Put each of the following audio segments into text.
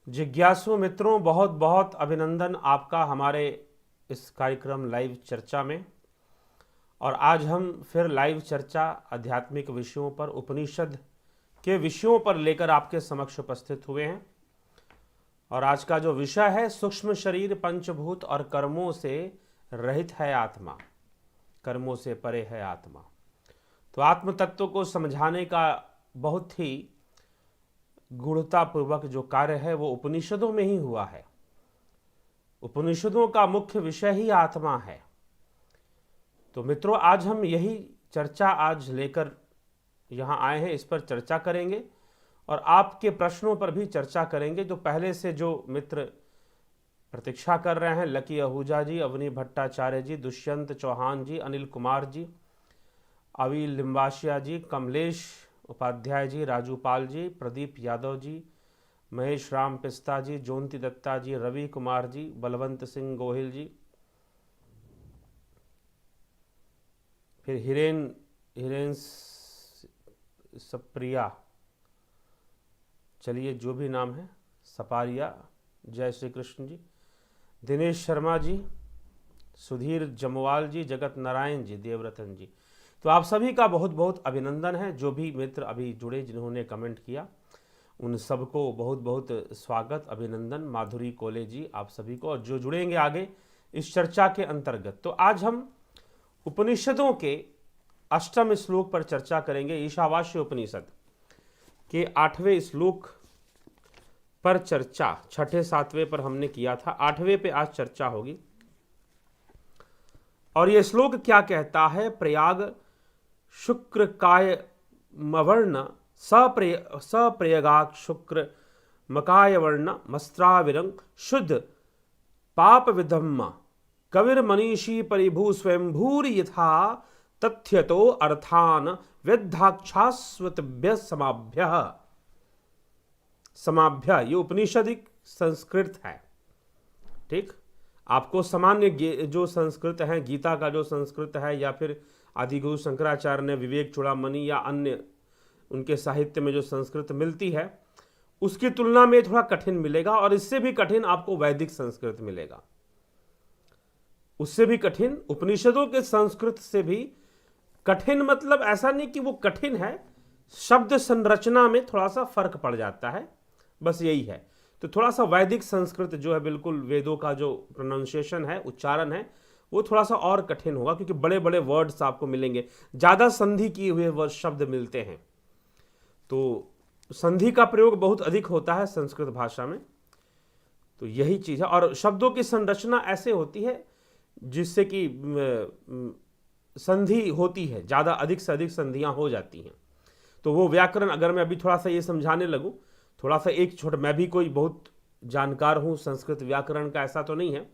जिज्ञासु मित्रों, बहुत बहुत अभिनंदन आपका हमारे इस कार्यक्रम लाइव चर्चा में। और आज हम फिर लाइव चर्चा आध्यात्मिक विषयों पर, उपनिषद के विषयों पर लेकर आपके समक्ष उपस्थित हुए हैं। और आज का जो विषय है, सूक्ष्म शरीर, पंचभूत और कर्मों से रहित है आत्मा, कर्मों से परे है आत्मा। तो आत्म तत्व को समझाने का बहुत ही गूढ़तापूर्वक जो कार्य है वो उपनिषदों में ही हुआ है। उपनिषदों का मुख्य विषय ही आत्मा है। तो मित्रों, आज हम यही चर्चा आज लेकर यहाँ आए हैं, इस पर चर्चा करेंगे और आपके प्रश्नों पर भी चर्चा करेंगे। तो पहले से जो मित्र प्रतीक्षा कर रहे हैं, लकी आहूजा जी, अवनी भट्टाचार्य जी, दुष्यंत चौहान जी, अनिल कुमार जी, अवी लिम्बाशिया जी, कमलेश उपाध्याय जी, राजू पाल जी, प्रदीप यादव जी, महेश राम पिस्ता जी, जोंती दत्ता जी, रवि कुमार जी, बलवंत सिंह गोहिल जी, फिर हिरेन सप्रिया, चलिए जो भी नाम है, सपारिया, जय श्री कृष्ण जी, दिनेश शर्मा जी, सुधीर जमवाल जी, जगत नारायण जी, देवरतन जी। तो आप सभी का बहुत बहुत अभिनंदन है। जो भी मित्र अभी जुड़े, जिन्होंने कमेंट किया, उन सबको बहुत बहुत स्वागत, अभिनंदन। माधुरी कोले जी, आप सभी को, और जो जुड़ेंगे आगे इस चर्चा के अंतर्गत। तो आज हम उपनिषदों के 8वें श्लोक पर चर्चा करेंगे। ईशावास्य उपनिषद के 8वें श्लोक पर चर्चा, 6, 7वें पर हमने किया था, 8वें पे आज चर्चा होगी। और यह श्लोक क्या कहता है? प्रयाग शुक्र काय मवर्ण सप्रयगाक शुक्र मकाय वर्ण मस्त्राविरंग शुद्ध पाप विधम्म कविर मनीषी परिभू स्वयंभूर यथा तथ्यतो अर्थान व्यद्धाक्षास्वतभ्य समाभ्य। ये उपनिषदिक संस्कृत है। ठीक, आपको सामान्य जो संस्कृत है, गीता का जो संस्कृत है, या फिर आदिगुरु शंकराचार्य ने विवेक चूड़ामणि या अन्य उनके साहित्य में जो संस्कृत मिलती है, उसकी तुलना में थोड़ा कठिन मिलेगा। और इससे भी कठिन आपको वैदिक संस्कृत मिलेगा, उससे भी कठिन, उपनिषदों के संस्कृत से भी कठिन। मतलब ऐसा नहीं कि वो कठिन है, शब्द संरचना में थोड़ा सा फर्क पड़ जाता है, बस यही है। तो थोड़ा सा वैदिक संस्कृत जो है, बिल्कुल वेदों का जो प्रोनाउंसिएशन है, उच्चारण है, वो थोड़ा सा और कठिन होगा, क्योंकि बड़े बड़े वर्ड्स आपको मिलेंगे, ज़्यादा संधि किए हुए वर्ड शब्द मिलते हैं। तो संधि का प्रयोग बहुत अधिक होता है संस्कृत भाषा में। तो यही चीज़ है। और शब्दों की संरचना ऐसे होती है जिससे कि संधि होती है, ज़्यादा, अधिक से अधिक संधियाँ हो जाती हैं। तो वो व्याकरण, अगर मैं अभी थोड़ा सा ये समझाने लगूँ, थोड़ा सा एक छोटा, मैं भी कोई बहुत जानकार हूँ संस्कृत व्याकरण का, ऐसा तो नहीं है,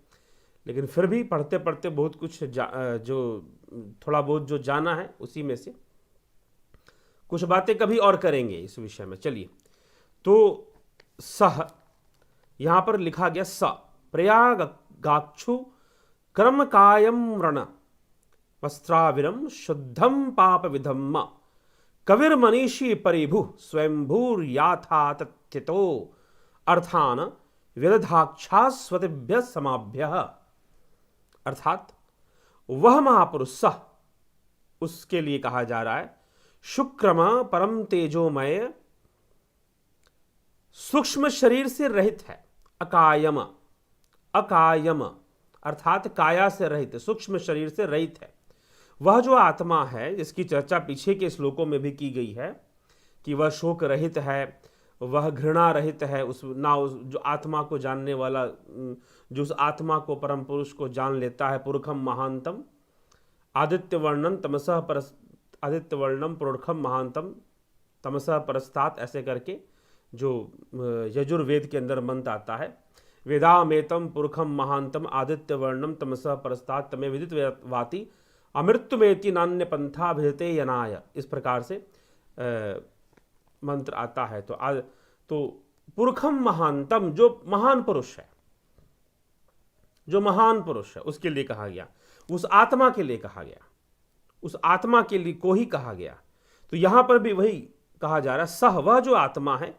लेकिन फिर भी पढ़ते पढ़ते बहुत कुछ जो थोड़ा बहुत जो जाना है, उसी में से कुछ बातें कभी और करेंगे इस विषय में। चलिए, तो सह यहाँ पर लिखा गया, स प्रयागाक्षु कर्म कायम रण वस्त्राविरम शुद्धम पाप विधम्म कविर मनीषी परिभु स्वयंभूर याथा तथ्यतो अर्थान व्यदधाक्षास्वतिभ्य समाभ्य। अर्थात वह महापुरुष, सह उसके लिए कहा जा रहा है, शुक्रम परम तेजोमय, सूक्ष्म शरीर से रहित है, अकायम, अकायम अर्थात काया से रहित, सूक्ष्म शरीर से रहित है। वह जो आत्मा है, जिसकी चर्चा पीछे के श्लोकों में भी की गई है कि वह शोक रहित है, वह घृणा रहित है, उस जो आत्मा को जानने वाला, जो उस आत्मा को, परम पुरुष को जान लेता है, पुरखम महांतम आदित्य वर्णन तमसः परस, आदित्य वर्णम पुरखम महांतम तमसः परस्तात, ऐसे करके जो यजुर्वेद के अंदर मंत्र आता है, वेदामेतम पुरखम महांतम आदित्य वर्णम तमसः परस्तात तमे विदित वाति अमृतमेति नान्य पंथा भिदते यनाय, इस प्रकार से मंत्र आता है। तो पुरखम महानतम, जो महान पुरुष है, जो महान पुरुष है, उसके लिए कहा गया, उस आत्मा के लिए कहा गया, उस आत्मा के लिए को ही कहा गया। तो यहां पर भी वही कहा जा रहा है, सह, वह जो आत्मा है,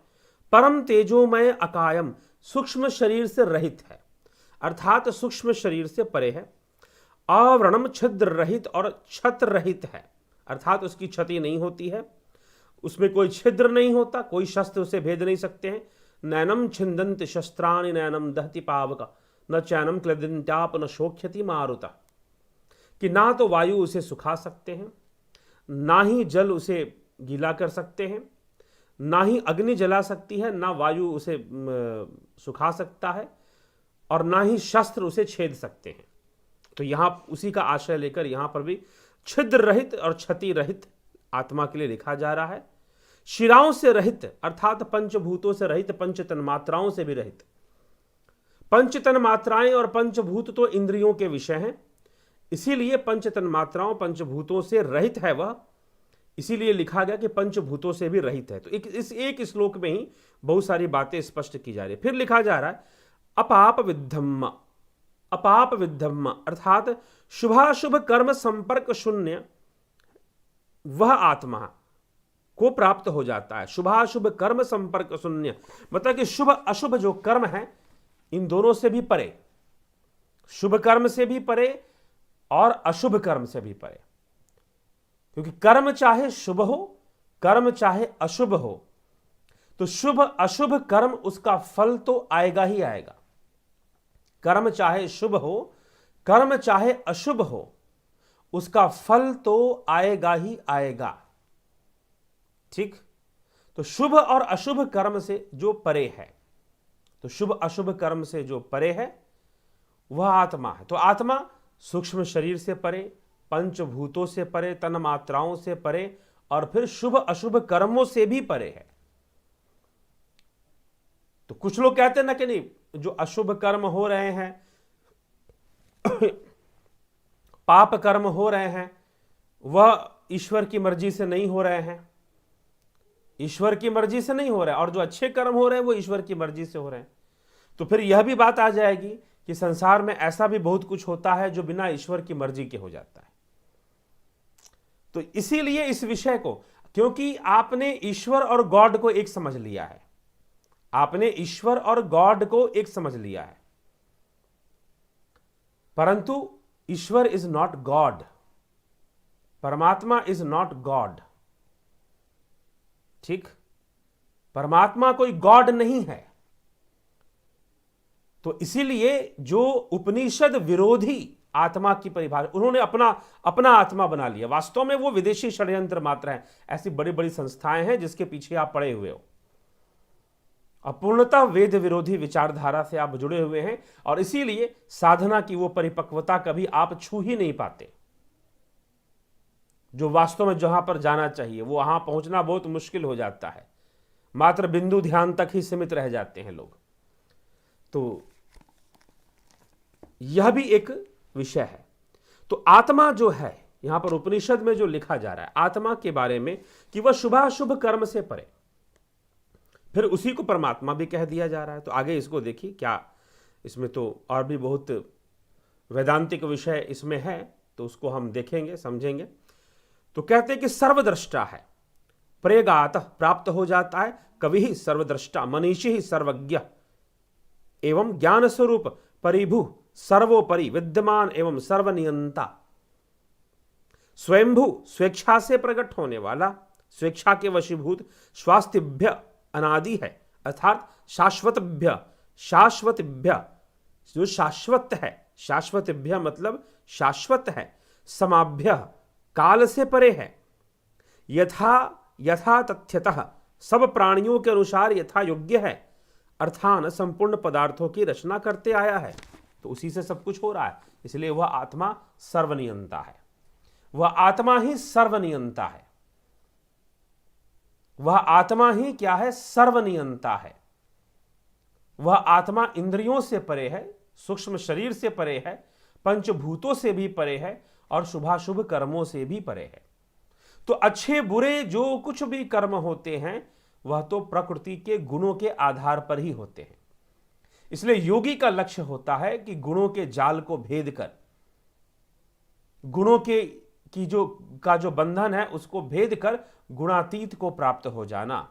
परम तेजोमय अकायम, सूक्ष्म शरीर से रहित है, अर्थात सूक्ष्म शरीर से परे है। आवरणम छिद्र रहित और छत्र रहित है, अर्थात उसकी क्षति नहीं होती है, उसमें कोई छिद्र नहीं होता, कोई शस्त्र उसे भेद नहीं सकते हैं। नैनम छिंदंत शस्त्राणि नैनम दहति पावक न चैनम क्लदिंत्याप न शोक्यति मारुता, कि ना तो वायु उसे सुखा सकते हैं, ना ही जल उसे गीला कर सकते हैं, ना ही अग्नि जला सकती है, ना वायु उसे सुखा सकता है, और ना ही शस्त्र उसे छेद सकते हैं। तो यहां उसी का आश्रय लेकर यहां पर भी छिद्र रहित और क्षति रहित आत्मा के लिए लिखा जा रहा है। शिराओं से रहित अर्थात पंचभूतों से रहित, पंच तन्मात्राओं से भी रहित। पंच तन्मात्राएं और पंचभूत तो इंद्रियों के विषय हैं, इसीलिए पंच तन्मात्राओं पंचभूतों से रहित है वह, इसीलिए लिखा गया कि पंचभूतों से भी रहित है। तो इस एक श्लोक में ही बहुत सारी बातें स्पष्ट की जा रही है। फिर लिखा जा रहा है अपाप विद्धम्म, अपाप विद्धम्म अर्थात शुभाशुभ कर्म संपर्क शून्य वह आत्मा को प्राप्त हो जाता है। शुभाशुभ कर्म संपर्क शून्य मतलब कि शुभ अशुभ जो कर्म है इन दोनों से भी परे, शुभ कर्म से भी परे और अशुभ कर्म से भी परे, क्योंकि कर्म चाहे शुभ हो कर्म चाहे अशुभ हो तो शुभ अशुभ कर्म उसका फल तो आएगा ही आएगा। कर्म चाहे शुभ हो कर्म चाहे अशुभ हो उसका फल तो आएगा ही आएगा। ठीक, तो शुभ और अशुभ कर्म से जो परे है, तो शुभ अशुभ कर्म से जो परे है वह आत्मा है। तो आत्मा सूक्ष्म शरीर से परे, पंचभूतों से परे, तन मात्राओं से परे और फिर शुभ अशुभ कर्मों से भी परे है। तो कुछ लोग कहते हैं ना कि नहीं, जो अशुभ कर्म हो रहे हैं पाप कर्म हो रहे हैं वह ईश्वर की मर्जी से नहीं हो रहे हैं, ईश्वर की मर्जी से नहीं हो रहे हैं, और जो अच्छे कर्म हो रहे हैं वो ईश्वर की मर्जी से हो रहे हैं। तो फिर यह भी बात आ जाएगी कि संसार में ऐसा भी बहुत कुछ होता है जो बिना ईश्वर की मर्जी के हो जाता है। तो इसीलिए इस विषय को, क्योंकि आपने ईश्वर और गॉड को एक समझ लिया है, आपने ईश्वर और गॉड को एक समझ लिया है, परंतु ईश्वर इज नॉट गॉड, परमात्मा इज नॉट गॉड। ठीक, परमात्मा कोई गॉड नहीं है। तो इसीलिए जो उपनिषद विरोधी आत्मा की परिभाषा, उन्होंने अपना आत्मा बना लिया। वास्तव में वो विदेशी षड्यंत्र मात्र है। ऐसी बड़ी बड़ी संस्थाएं हैं जिसके पीछे आप पड़े हुए हो, अपूर्णतः वेद विरोधी विचारधारा से आप जुड़े हुए हैं, और इसीलिए साधना की वो परिपक्वता कभी आप छू ही नहीं पाते। जो वास्तव में जहां पर जाना चाहिए वो वहां पहुंचना बहुत मुश्किल हो जाता है, मात्र बिंदु ध्यान तक ही सीमित रह जाते हैं लोग। तो यह भी एक विषय है। तो आत्मा जो है यहां पर उपनिषद में जो लिखा जा रहा है आत्मा के बारे में कि वह शुभाशुभ कर्म से परे, फिर उसी को परमात्मा भी कह दिया जा रहा है। तो आगे इसको देखिए, क्या इसमें तो और भी बहुत वैदांतिक विषय इसमें है, तो उसको हम देखेंगे समझेंगे। तो कहते हैं कि सर्वद्रष्टा है, प्रेगात प्राप्त हो जाता है, कवि ही सर्वद्रष्टा, मनीषी ही सर्वज्ञ एवं ज्ञान स्वरूप परिभु सर्वोपरि विद्यमान एवं सर्वनियंता, स्वयंभू स्वेच्छा से प्रकट होने वाला, स्वेच्छा के वशीभूत, स्वास्थ्यभ्य अनादि है, अर्थात शाश्वतभ्य, शाश्वतभ्य जो शाश्वत है, शाश्वतभ्य मतलब शाश्वत है, समाभ्य काल से परे है, यथा तथ्यतः सब प्राणियों के अनुसार यथा योग्य है, अर्थान संपूर्ण पदार्थों की रचना करते आया है। तो उसी से सब कुछ हो रहा है, इसलिए वह आत्मा सर्वनियंता है। वह आत्मा ही सर्वनियंता है, वह आत्मा ही क्या है, सर्वनियंता है। वह आत्मा इंद्रियों से परे है, सूक्ष्म शरीर से परे है, पंचभूतों से भी परे है और शुभाशुभ कर्मों से भी परे है। तो अच्छे बुरे जो कुछ भी कर्म होते हैं वह तो प्रकृति के गुणों के आधार पर ही होते हैं। इसलिए योगी का लक्ष्य होता है कि गुणों के जाल को भेद कर, गुणों की जो बंधन है उसको भेद कर गुणातीत को प्राप्त हो जाना,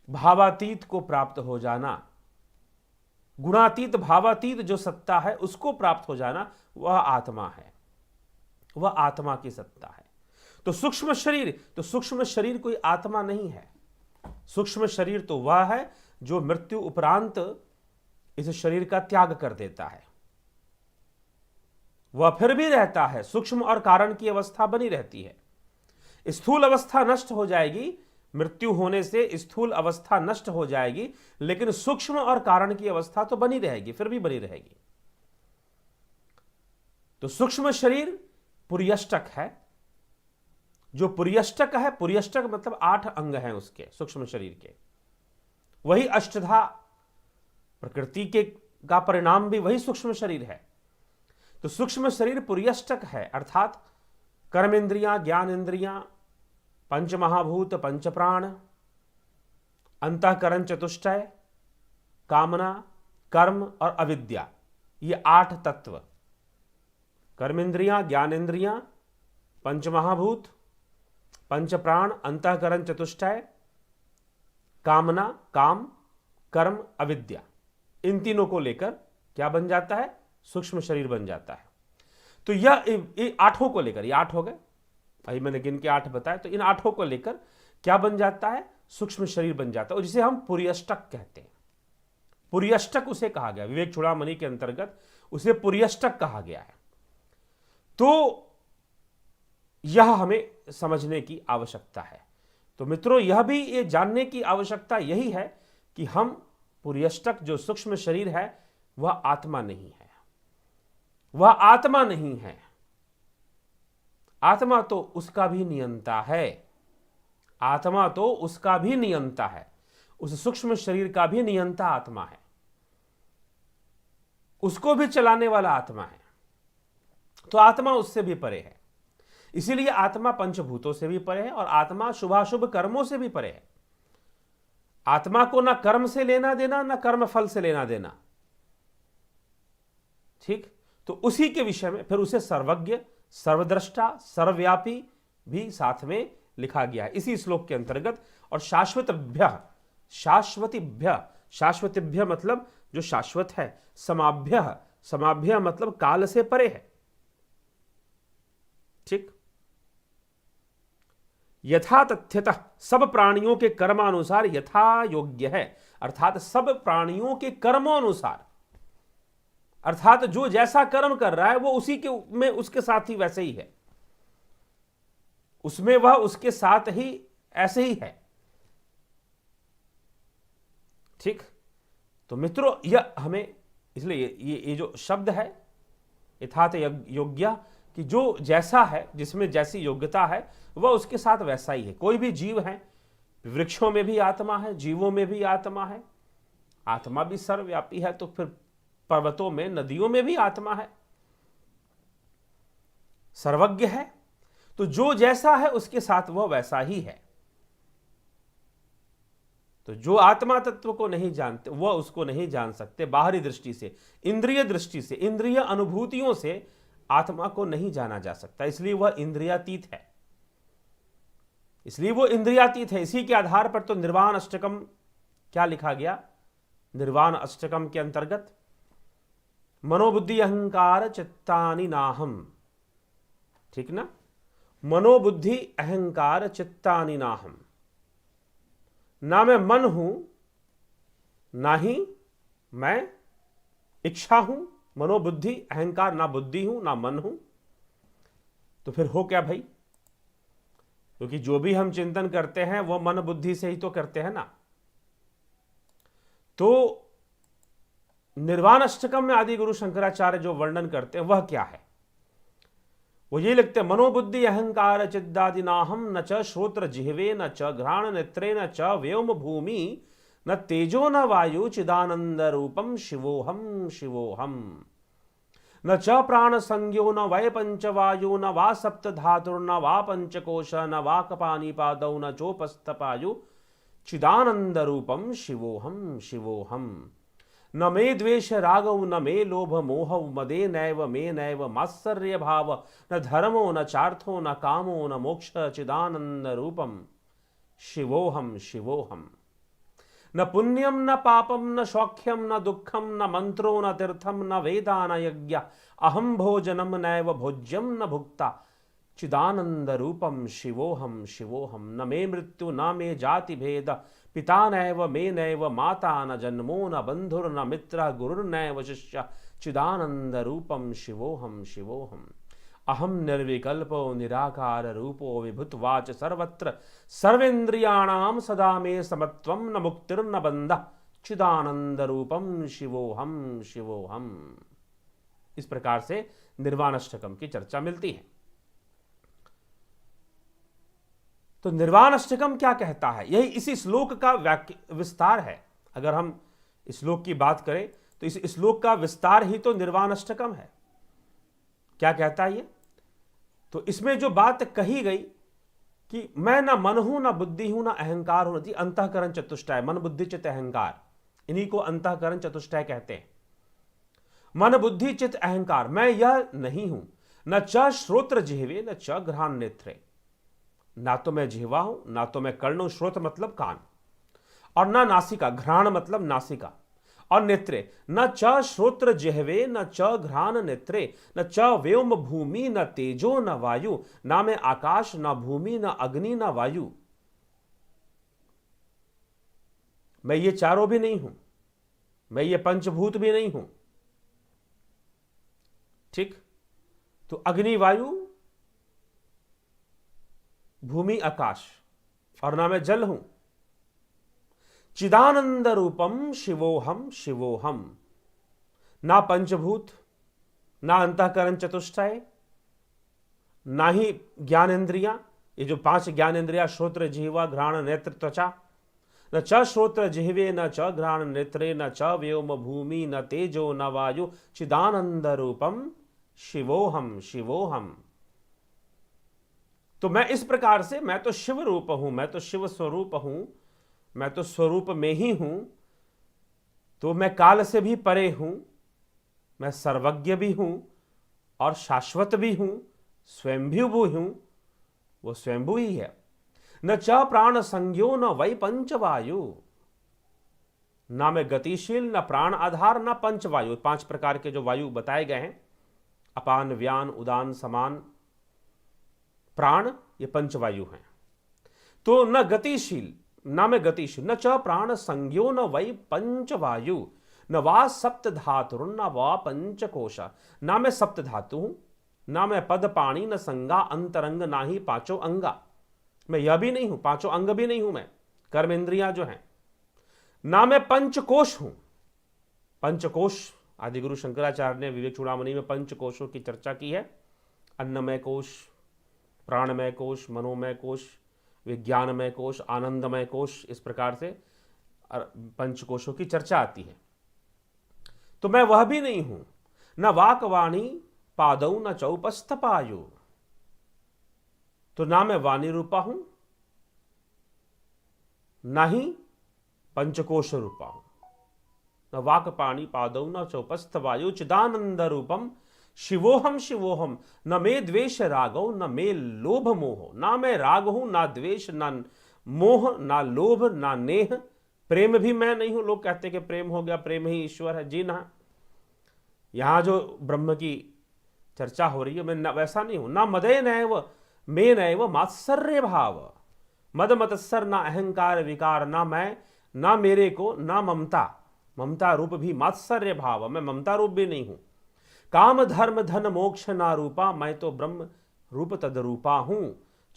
भावातीत को प्राप्त हो जाना, गुणातीत भावातीत जो सत्ता है उसको प्राप्त हो जाना, वह आत्मा है, वह आत्मा की सत्ता है। तो सूक्ष्म शरीर कोई आत्मा नहीं है। सूक्ष्म शरीर तो वह है जो मृत्यु उपरांत इस शरीर का त्याग कर देता है। वह फिर भी रहता है, सूक्ष्म और कारण की अवस्था बनी रहती है। स्थूल अवस्था नष्ट हो जाएगी, मृत्यु होने से स्थूल अवस्था नष्ट हो जाएगी, लेकिन सूक्ष्म और कारण की अवस्था तो बनी रहेगी, फिर भी बनी रहेगी। तो सूक्ष्म शरीर पुर्यष्टक है। जो पुर्यष्टक है, पुर्यष्टक मतलब 8 अंग हैं उसके, सूक्ष्म शरीर के, वही अष्टधा प्रकृति के का परिणाम भी वही सूक्ष्म शरीर है। तो सूक्ष्म शरीर पुर्यष्टक है, अर्थात कर्मेंद्रियां, ज्ञान इंद्रियां, पंच महाभूत, पंच प्राण, अंतःकरण चतुष्टय, कामना, कर्म और अविद्या, ये 8 तत्व, कर्मेंद्रियां, ज्ञानेंद्रियां, पंच महाभूत, पंच प्राण, अंतःकरण चतुष्टय, कामना, काम, कर्म, अविद्या, इन तीनों को लेकर क्या बन जाता है? सूक्ष्म शरीर बन जाता है। तो यह 8 को लेकर, ये 8 हो गए, अभी मैंने गिन के 8 बताए, तो इन 8 को लेकर क्या बन जाता है? सूक्ष्म शरीर बन जाता है, और जिसे हम पुर्यष्टक कहते हैं। पुर्यष्टक उसे कहा गया, विवेक चूड़ामणि के अंतर्गत उसे पुर्यष्टक कहा गया है। तो यह हमें समझने की आवश्यकता है। तो मित्रों, यह भी ये जानने की आवश्यकता यही है कि हम पुर्यष्टक जो सूक्ष्म शरीर है वह आत्मा नहीं है, वह आत्मा नहीं है। आत्मा तो उसका भी नियंता है, आत्मा तो उसका भी नियंता है, उस सूक्ष्म शरीर का भी नियंता आत्मा है, उसको भी चलाने वाला आत्मा है। तो आत्मा उससे भी परे है। इसीलिए आत्मा पंचभूतों से भी परे है और आत्मा शुभाशुभ कर्मों से भी परे है। आत्मा को ना कर्म से लेना देना, ना कर्म फल से लेना देना। ठीक, तो उसी के विषय में फिर उसे सर्वज्ञ, सर्वद्रष्टा, सर्वव्यापी भी साथ में लिखा गया है इसी श्लोक के अंतर्गत। और शाश्वतभ्य, शाश्वतीभ्य, शाश्वतीभ्य मतलब जो शाश्वत है, समाभ्य, समाभ्य मतलब काल से परे है। ठीक, यथा तथ्यतः सब प्राणियों के कर्मानुसार यथा योग्य है, अर्थात सब प्राणियों के कर्मों अर्थात जो जैसा कर्म कर रहा है वो उसी के में उसके साथ ही वैसे ही है, उसमें वह उसके साथ ही ऐसे ही है। ठीक, तो मित्रों, यह हमें इसलिए ये जो शब्द है यथात योग्य, कि जो जैसा है, जिसमें जैसी योग्यता है वह उसके साथ वैसा ही है। कोई भी जीव है, वृक्षों में भी आत्मा है, जीवों में भी आत्मा है, आत्मा भी सर्वव्यापी है, तो फिर पर्वतों में, नदियों में भी आत्मा है, सर्वज्ञ है। तो जो जैसा है उसके साथ वह वैसा ही है। तो जो आत्मा तत्व को नहीं जानते वह उसको नहीं जान सकते। बाहरी दृष्टि से, इंद्रिय दृष्टि से, इंद्रिय अनुभूतियों से आत्मा को नहीं जाना जा सकता, इसलिए वह इंद्रियातीत है, इसलिए वो इंद्रियातीत है। इसी के आधार पर तो निर्वाण अष्टकम क्या लिखा गया? निर्वाण अष्टकम के अंतर्गत मनोबुद्धि अहंकार चित्तानि नाहम, ठीक ना, मनोबुद्धि अहंकार चित्तानि नाहम, ना मैं मन हूं, ना ही मैं इच्छा हूं, मनोबुद्धि अहंकार, ना बुद्धि हूं ना मन हूं। तो फिर हो क्या भाई? क्योंकि जो भी हम चिंतन करते हैं वो मन बुद्धि से ही तो करते हैं ना। तो निर्वाण अष्टकम में आदि गुरु शंकराचार्य जो वर्णन करते हैं वह क्या है? वो ये लिखते हैं, मनोबुद्धि अहंकार चिद्दादि नाहम न च श्रोत्र जिह्वे न च घ्राण नेत्रे न च व्योम भूमि न तेजो न वायु चिदानंद रूपम शिवोहम शिवोहम न च प्राण संज्ञो न वै पंचवायु न वा सप्त धातुर्न वा पंचकोश न वा कपानीपादौ न चोपस्थपायु चिदानंद रूपम शिवोहम शिवोहम न मे द्वेष रागौ न मे लोभ मोहौ मदे नैव मे नैव मात्सर्य भाव न धर्मो न चार्थो न कामो न मोक्ष चिदानंद रूपम शिवोहम शिवोहम न पुण्यम न पापम न सौख्यम न दुखम न मंत्रो न तीर्थम न वेदा न यज्ञ अहम भोजनम नैव भोज्यम न भुक्ता चिदानंद रूपम शिवोहम शिवोहम न मे मृत्यु न मे जाति भेद पिता नैव मे नैव माता न जन्मो न बंधुर न मित्र गुरुर्नैव शिष्य चिदानंद रूपम शिवोहम शिवोहम अहम निर्विकल्पो निराकार रूपो विभुतवाच सर्वत्र सर्वेन्द्रियाणाम सदा मे समत्वम न मुक्तिर्न बंध चिदानंद रूपम शिवोहम शिवोहम। इस प्रकार से निर्वाणाष्टकम की चर्चा मिलती है। तो निर्वाणाष्टकम क्या कहता है, यही इसी श्लोक का विस्तार है। अगर हम इस श्लोक की बात करें तो इस श्लोक का विस्तार ही तो निर्वाणाष्टकम है। क्या कहता है ये? तो इसमें जो बात कही गई कि मैं ना मन हूं ना बुद्धि हूं ना अहंकार हूं, अंतःकरण चतुष्टय, मन बुद्धि चित्त अहंकार, इन्हीं को अंतःकरण चतुष्टय कहते हैं। मन बुद्धि चित्त अहंकार, मैं यह नहीं हूं। न च श्रोत्र जिह्वे न च घ्राण नेत्रे, ना तो मैं जिह्वा हूं ना तो मैं कर्ण हूं, श्रोत्र मतलब कान, और ना नासिका, घ्राण मतलब नासिका, और नेत्रे न च श्रोत्र जिह्वे न च घ्राण नेत्रे न च व्योम भूमि न तेजो न वायु, ना मैं आकाश न भूमि न अग्नि न वायु। मैं ये चारों भी नहीं हूं, मैं ये पंचभूत भी नहीं हूं। ठीक, तो अग्नि वायु भूमि आकाश, और ना मैं जल हूं। चिदानंद रूपम शिवोहम शिवोहम, ना पंचभूत ना अंतःकरण चतुष्टय ना ही ज्ञानेन्द्रियां, ये जो 5 ज्ञानेन्द्रियां श्रोत्र जिह्वा घ्राण नेत्र त्वचा, न च श्रोत्र जिह्वे न च घ्राण नेत्रे न च व्योम भूमि न तेजो न वायु चिदानंद रूपम शिवोहम शिवोहम। तो मैं इस प्रकार से, मैं तो शिव रूप हूं, मैं तो शिव स्वरूप हूं, मैं तो स्वरूप में ही हूं। तो मैं काल से भी परे हूं, मैं सर्वज्ञ भी हूं और शाश्वत भी हूं, स्वयंभू भी हूं, वो स्वयंभू ही है। न च प्राण संज्ञो न वै पंचवायु, ना मैं गतिशील न प्राण आधार न पंचवायु, 5 प्रकार के जो वायु बताए गए हैं, अपान व्यान उदान समान प्राण, ये पंचवायु हैं। तो न गतिशील, ना मैं गतिशील, न च प्राण संज्ञो न वै पंचवायु न वा सप्त धातु न वा पंचकोश, ना मैं सप्त धातु हूं ना मैं पद पाणी न संगा अंतरंग ना ही 5 अंगा, मैं यह भी नहीं हूं, 5 अंग भी नहीं हूं मैं, कर्मेंद्रियां जो हैं। ना मैं पंचकोश हूं, पंचकोश आदिगुरु शंकराचार्य ने विवेक चूड़ामणि में पंचकोशों की चर्चा की है। अन्नमय कोश, प्राणमय कोश, मनोमय कोश, विज्ञानमय कोश, आनंदमय कोश, इस प्रकार से पंचकोशों की चर्चा आती है। तो मैं वह भी नहीं हूं। न वाकवाणी पादौ न चौपस्थ पायु, तो ना मैं वाणी रूपा हूं ना ही पंचकोश रूपा हूं। न वाक पाणी पादौ न चौपस्थ वायु चिदानंद रूपम शिवोहम शिवोहम, न मे द्वेष रागौ न मे लोभ मोह, ना मैं राग हूं ना द्वेष ना मोह ना लोभ ना नेह, प्रेम भी मैं नहीं हूं। लोग कहते कि प्रेम हो गया, प्रेम ही ईश्वर है, जी ना, यहां जो ब्रह्म की चर्चा हो रही है मैं वैसा नहीं हूं। ना मदे नैव मे नैव मात्सर्य भाव, मद मत्सर ना अहंकार विकार, ना मैं ना मेरे को ना ममता, ममता रूप भी मात्सर्य भाव, मैं ममता रूप भी नहीं हूं। काम धर्म धन मोक्ष ना रूपा, मैं तो ब्रह्म रूप तदरूपा हूं।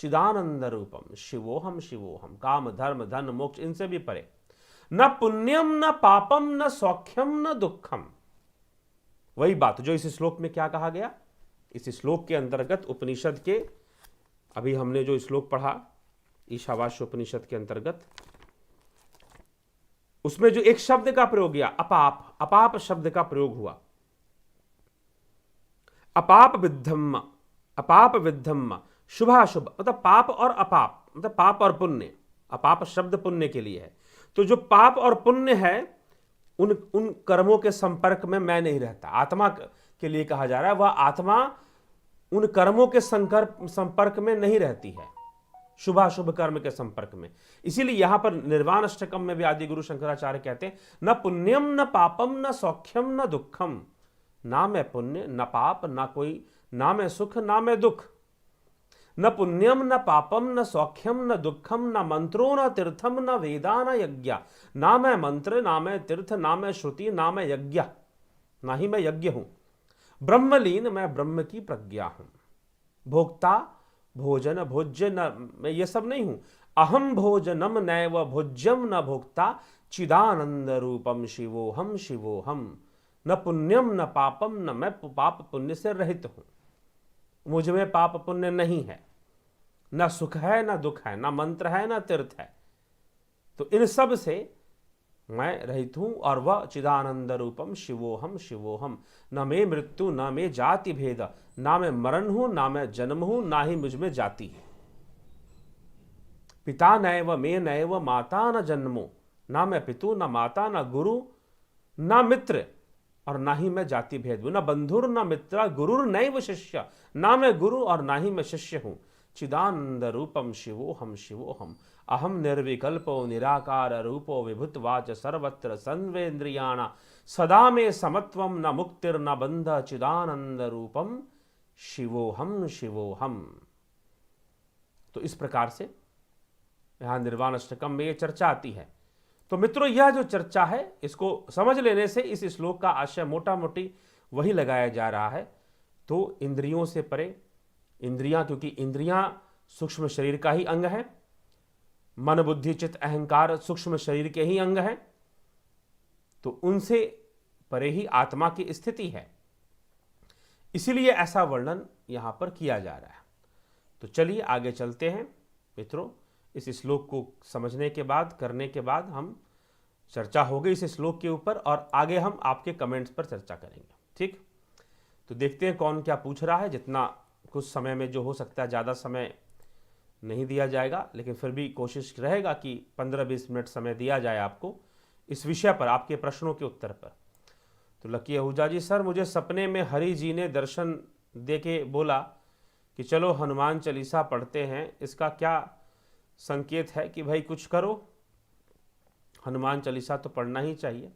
चिदानंद रूपम शिवोहम शिवोहम, काम धर्म धन मोक्ष इनसे भी परे। न पुण्यम न पापम न सौख्यम न दुखम, वही बात जो इस श्लोक में क्या कहा गया, इस श्लोक के अंतर्गत उपनिषद के, अभी हमने जो श्लोक पढ़ा ईशावास्य उपनिषद के अंतर्गत, उसमें जो एक शब्द का प्रयोग किया अपाप, अपाप शब्द का प्रयोग हुआ। अपाप विद्धम, अपाप विद्धम, शुभाशुभ मतलब पाप और अपाप, मतलब पाप और पुण्य, अपाप शब्द पुण्य के लिए है। तो जो पाप और पुण्य है उन कर्मों के संपर्क में मैं नहीं रहता। आत्मा के लिए कहा जा रहा है, वह आत्मा उन कर्मों के संपर्क में नहीं रहती है। शुभाशुभ कर्म के संपर्क में। इसीलिए यहां पर निर्वाण अष्टकम में भी आदि गुरु शंकराचार्य कहते हैं, न पुण्यम न पापम न सौख्यम न दुखम। ना मैं पुण्य न पाप ना कोई, ना मैं सुख ना मैं दुख। न पुण्यम न पापम न सौख्यम न दुखम न मंत्रो न तीर्थम न वेदा न यज्ञ। ना मैं मंत्र ना मैं तीर्थ ना मैं श्रुति ना मैं यज्ञ, ना ही मैं यज्ञ हूं। ब्रह्मलीन मैं ब्रह्म की प्रज्ञा हूं। भोक्ता भोजन भोज्य न मैं ये सब नहीं हूं। अहम भोजनम नैव भोज्यम न भोक्ता चिदानंद रूपम शिवोहम शिवोहम। न पुण्यम न पापम न मैं पाप पुण्य से रहित हूं। मुझ में पाप पुण्य नहीं है, न सुख है न दुख है, न मंत्र है न तीर्थ है। तो इन सब से मैं रहित हूं और वह चिदानंद रूपम शिवोहम शिवोहम। न मैं मृत्यु न मैं जाति भेद, ना मैं मरण हूं ना मैं जन्म हूं ना ही मुझ में जाति है। पिता नैव मैं नैव माता न जन्मो, ना मैं पितु न माता न गुरु न मित्र और ना ही मैं जाति भेद हूं। न बंधुर न मित्र गुरुर नैव शिष्य, ना मैं गुरु और ना ही मैं शिष्य हूं। चिदानंद रूपम शिवोहम शिवोहम। अहम निर्विकल्पो निराकार रूपो विभुतवाच सर्वत्र सर्वेन्द्रियाणा सदा में समत्वम न मुक्तिर न बंध चिदानंद रूपम शिवोहम शिवोहम। तो इस प्रकार से यहां निर्वाण अष्टकम में यह चर्चा आती है। तो मित्रों, यह जो चर्चा है इसको समझ लेने से इस श्लोक का आशय मोटा मोटी वही लगाया जा रहा है। तो इंद्रियों से परे, इंद्रियां, क्योंकि इंद्रियां सूक्ष्म शरीर का ही अंग है, मन बुद्धि चित्त अहंकार सूक्ष्म शरीर के ही अंग हैं, तो उनसे परे ही आत्मा की स्थिति है। इसीलिए ऐसा वर्णन यहां पर किया जा रहा है। तो चलिए आगे चलते हैं मित्रों। इस श्लोक को समझने के बाद, करने के बाद हम चर्चा हो गई इस श्लोक के ऊपर और आगे हम आपके कमेंट्स पर चर्चा करेंगे। ठीक, तो देखते हैं कौन क्या पूछ रहा है। जितना कुछ समय में जो हो सकता है, ज़्यादा समय नहीं दिया जाएगा, लेकिन फिर भी कोशिश रहेगा कि 15-20 मिनट समय दिया जाए आपको इस विषय पर, आपके प्रश्नों के उत्तर पर। तो लकी आहूजा जी, सर मुझे सपने में हरि जी ने दर्शन दे के बोला कि चलो हनुमान चालीसा पढ़ते हैं, इसका क्या संकेत है कि भाई कुछ करो? हनुमान चालीसा तो पढ़ना ही चाहिए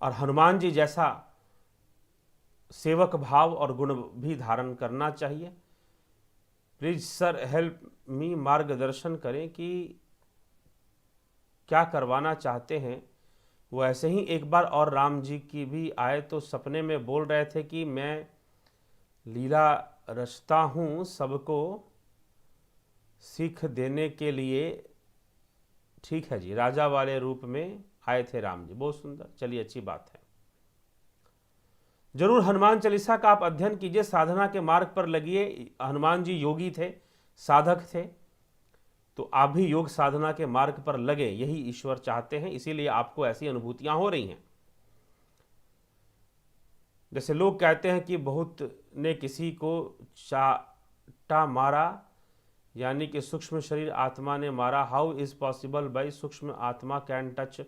और हनुमान जी जैसा सेवक भाव और गुण भी धारण करना चाहिए। प्लीज सर हेल्प मी, मार्गदर्शन करें कि क्या करवाना चाहते हैं। वो ऐसे ही एक बार और राम जी की भी आए तो सपने में बोल रहे थे कि मैं लीला रचता हूँ सबको सीख देने के लिए। ठीक है जी, राजा वाले रूप में आए थे राम जी, बहुत सुंदर। चलिए, अच्छी बात है। जरूर हनुमान चालीसा का आप अध्ययन कीजिए, साधना के मार्ग पर लगिए। हनुमान जी योगी थे, साधक थे, तो आप भी योग साधना के मार्ग पर लगे, यही ईश्वर चाहते हैं। इसीलिए आपको ऐसी अनुभूतियां हो रही हैं। जैसे लोग कहते हैं कि बहुत ने किसी को चाटा मारा, यानी कि सूक्ष्म शरीर आत्मा ने मारा। हाउ इज पॉसिबल भाई, सूक्ष्म आत्मा कैन टच।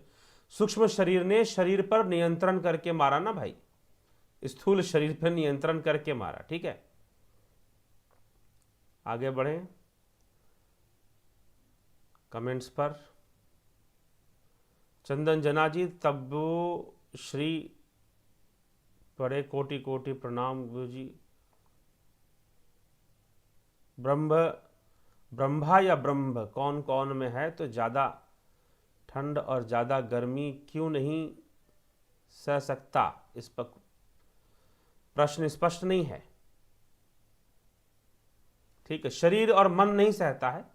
सूक्ष्म शरीर ने शरीर पर नियंत्रण करके मारा ना भाई, स्थूल शरीर पर नियंत्रण करके मारा। ठीक है, आगे बढ़ें कमेंट्स पर। चंदन जना जी, तब्बो श्री पढ़े, कोटि कोटि प्रणाम गुरु जी। ब्रह्मा या ब्रह्म कौन कौन में है? तो ज़्यादा ठंड और ज़्यादा गर्मी क्यों नहीं सह सकता? इस पर प्रश्न स्पष्ट नहीं है। ठीक है, शरीर और मन नहीं सहता है।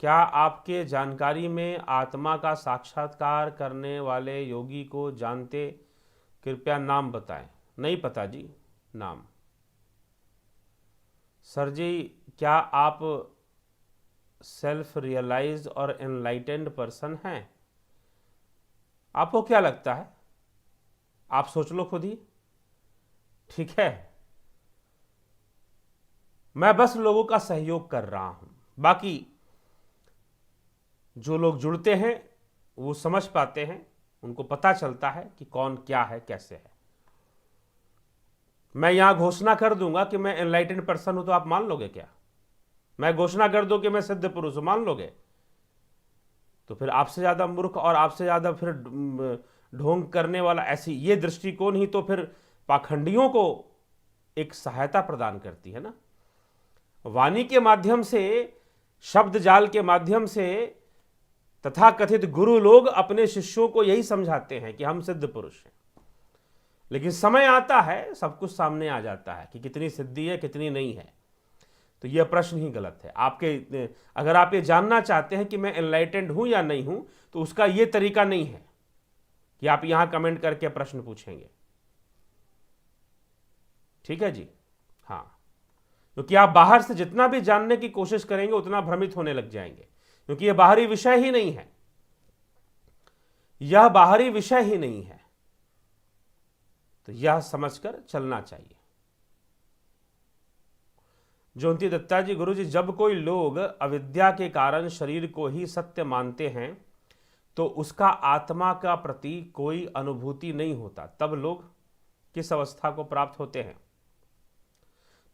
क्या आपके जानकारी में आत्मा का साक्षात्कार करने वाले योगी को जानते? कृपया नाम बताएं। नहीं पता जी नाम। सर जी, क्या आप सेल्फ रियलाइज्ड और एनलाइटेंड पर्सन हैं? आपको क्या लगता है? आप सोच लो खुद ही। ठीक है, मैं बस लोगों का सहयोग कर रहा हूं। बाकी जो लोग जुड़ते हैं वो समझ पाते हैं उनको पता चलता है कि कौन क्या है, कैसे है। मैं यहां घोषणा कर दूंगा कि मैं एनलाइटेंड पर्सन हूं, तो आप मान लोगे क्या? मैं घोषणा कर दूं कि मैं सिद्ध पुरुष हूं, मान लोगे? तो फिर आपसे ज्यादा मूर्ख और आपसे ज्यादा फिर ढोंग करने वाला, ऐसी ये दृष्टिकोण ही तो फिर पाखंडियों को एक सहायता प्रदान करती है ना। वाणी के माध्यम से, शब्द जाल के माध्यम से तथाकथित गुरु लोग अपने शिष्यों को यही समझाते हैं कि हम सिद्ध पुरुष हैं, लेकिन समय आता है सब कुछ सामने आ जाता है कि कितनी सिद्धि है कितनी नहीं है। तो यह प्रश्न ही गलत है। आपके अगर आप ये जानना चाहते हैं कि मैं एनलाइटेंड हूं या नहीं हूं, तो उसका यह तरीका नहीं है कि आप यहां कमेंट करके प्रश्न पूछेंगे। ठीक है जी, हाँ, क्योंकि आप बाहर से जितना भी जानने की कोशिश करेंगे उतना भ्रमित होने लग जाएंगे, क्योंकि यह बाहरी विषय ही नहीं है, यह बाहरी विषय ही नहीं है। तो यह समझकर चलना चाहिए। ज्योति दत्ता जी, गुरु जी, जब कोई लोग अविद्या के कारण शरीर को ही सत्य मानते हैं तो उसका आत्मा का प्रति कोई अनुभूति नहीं होता, तब लोग किस अवस्था को प्राप्त होते हैं?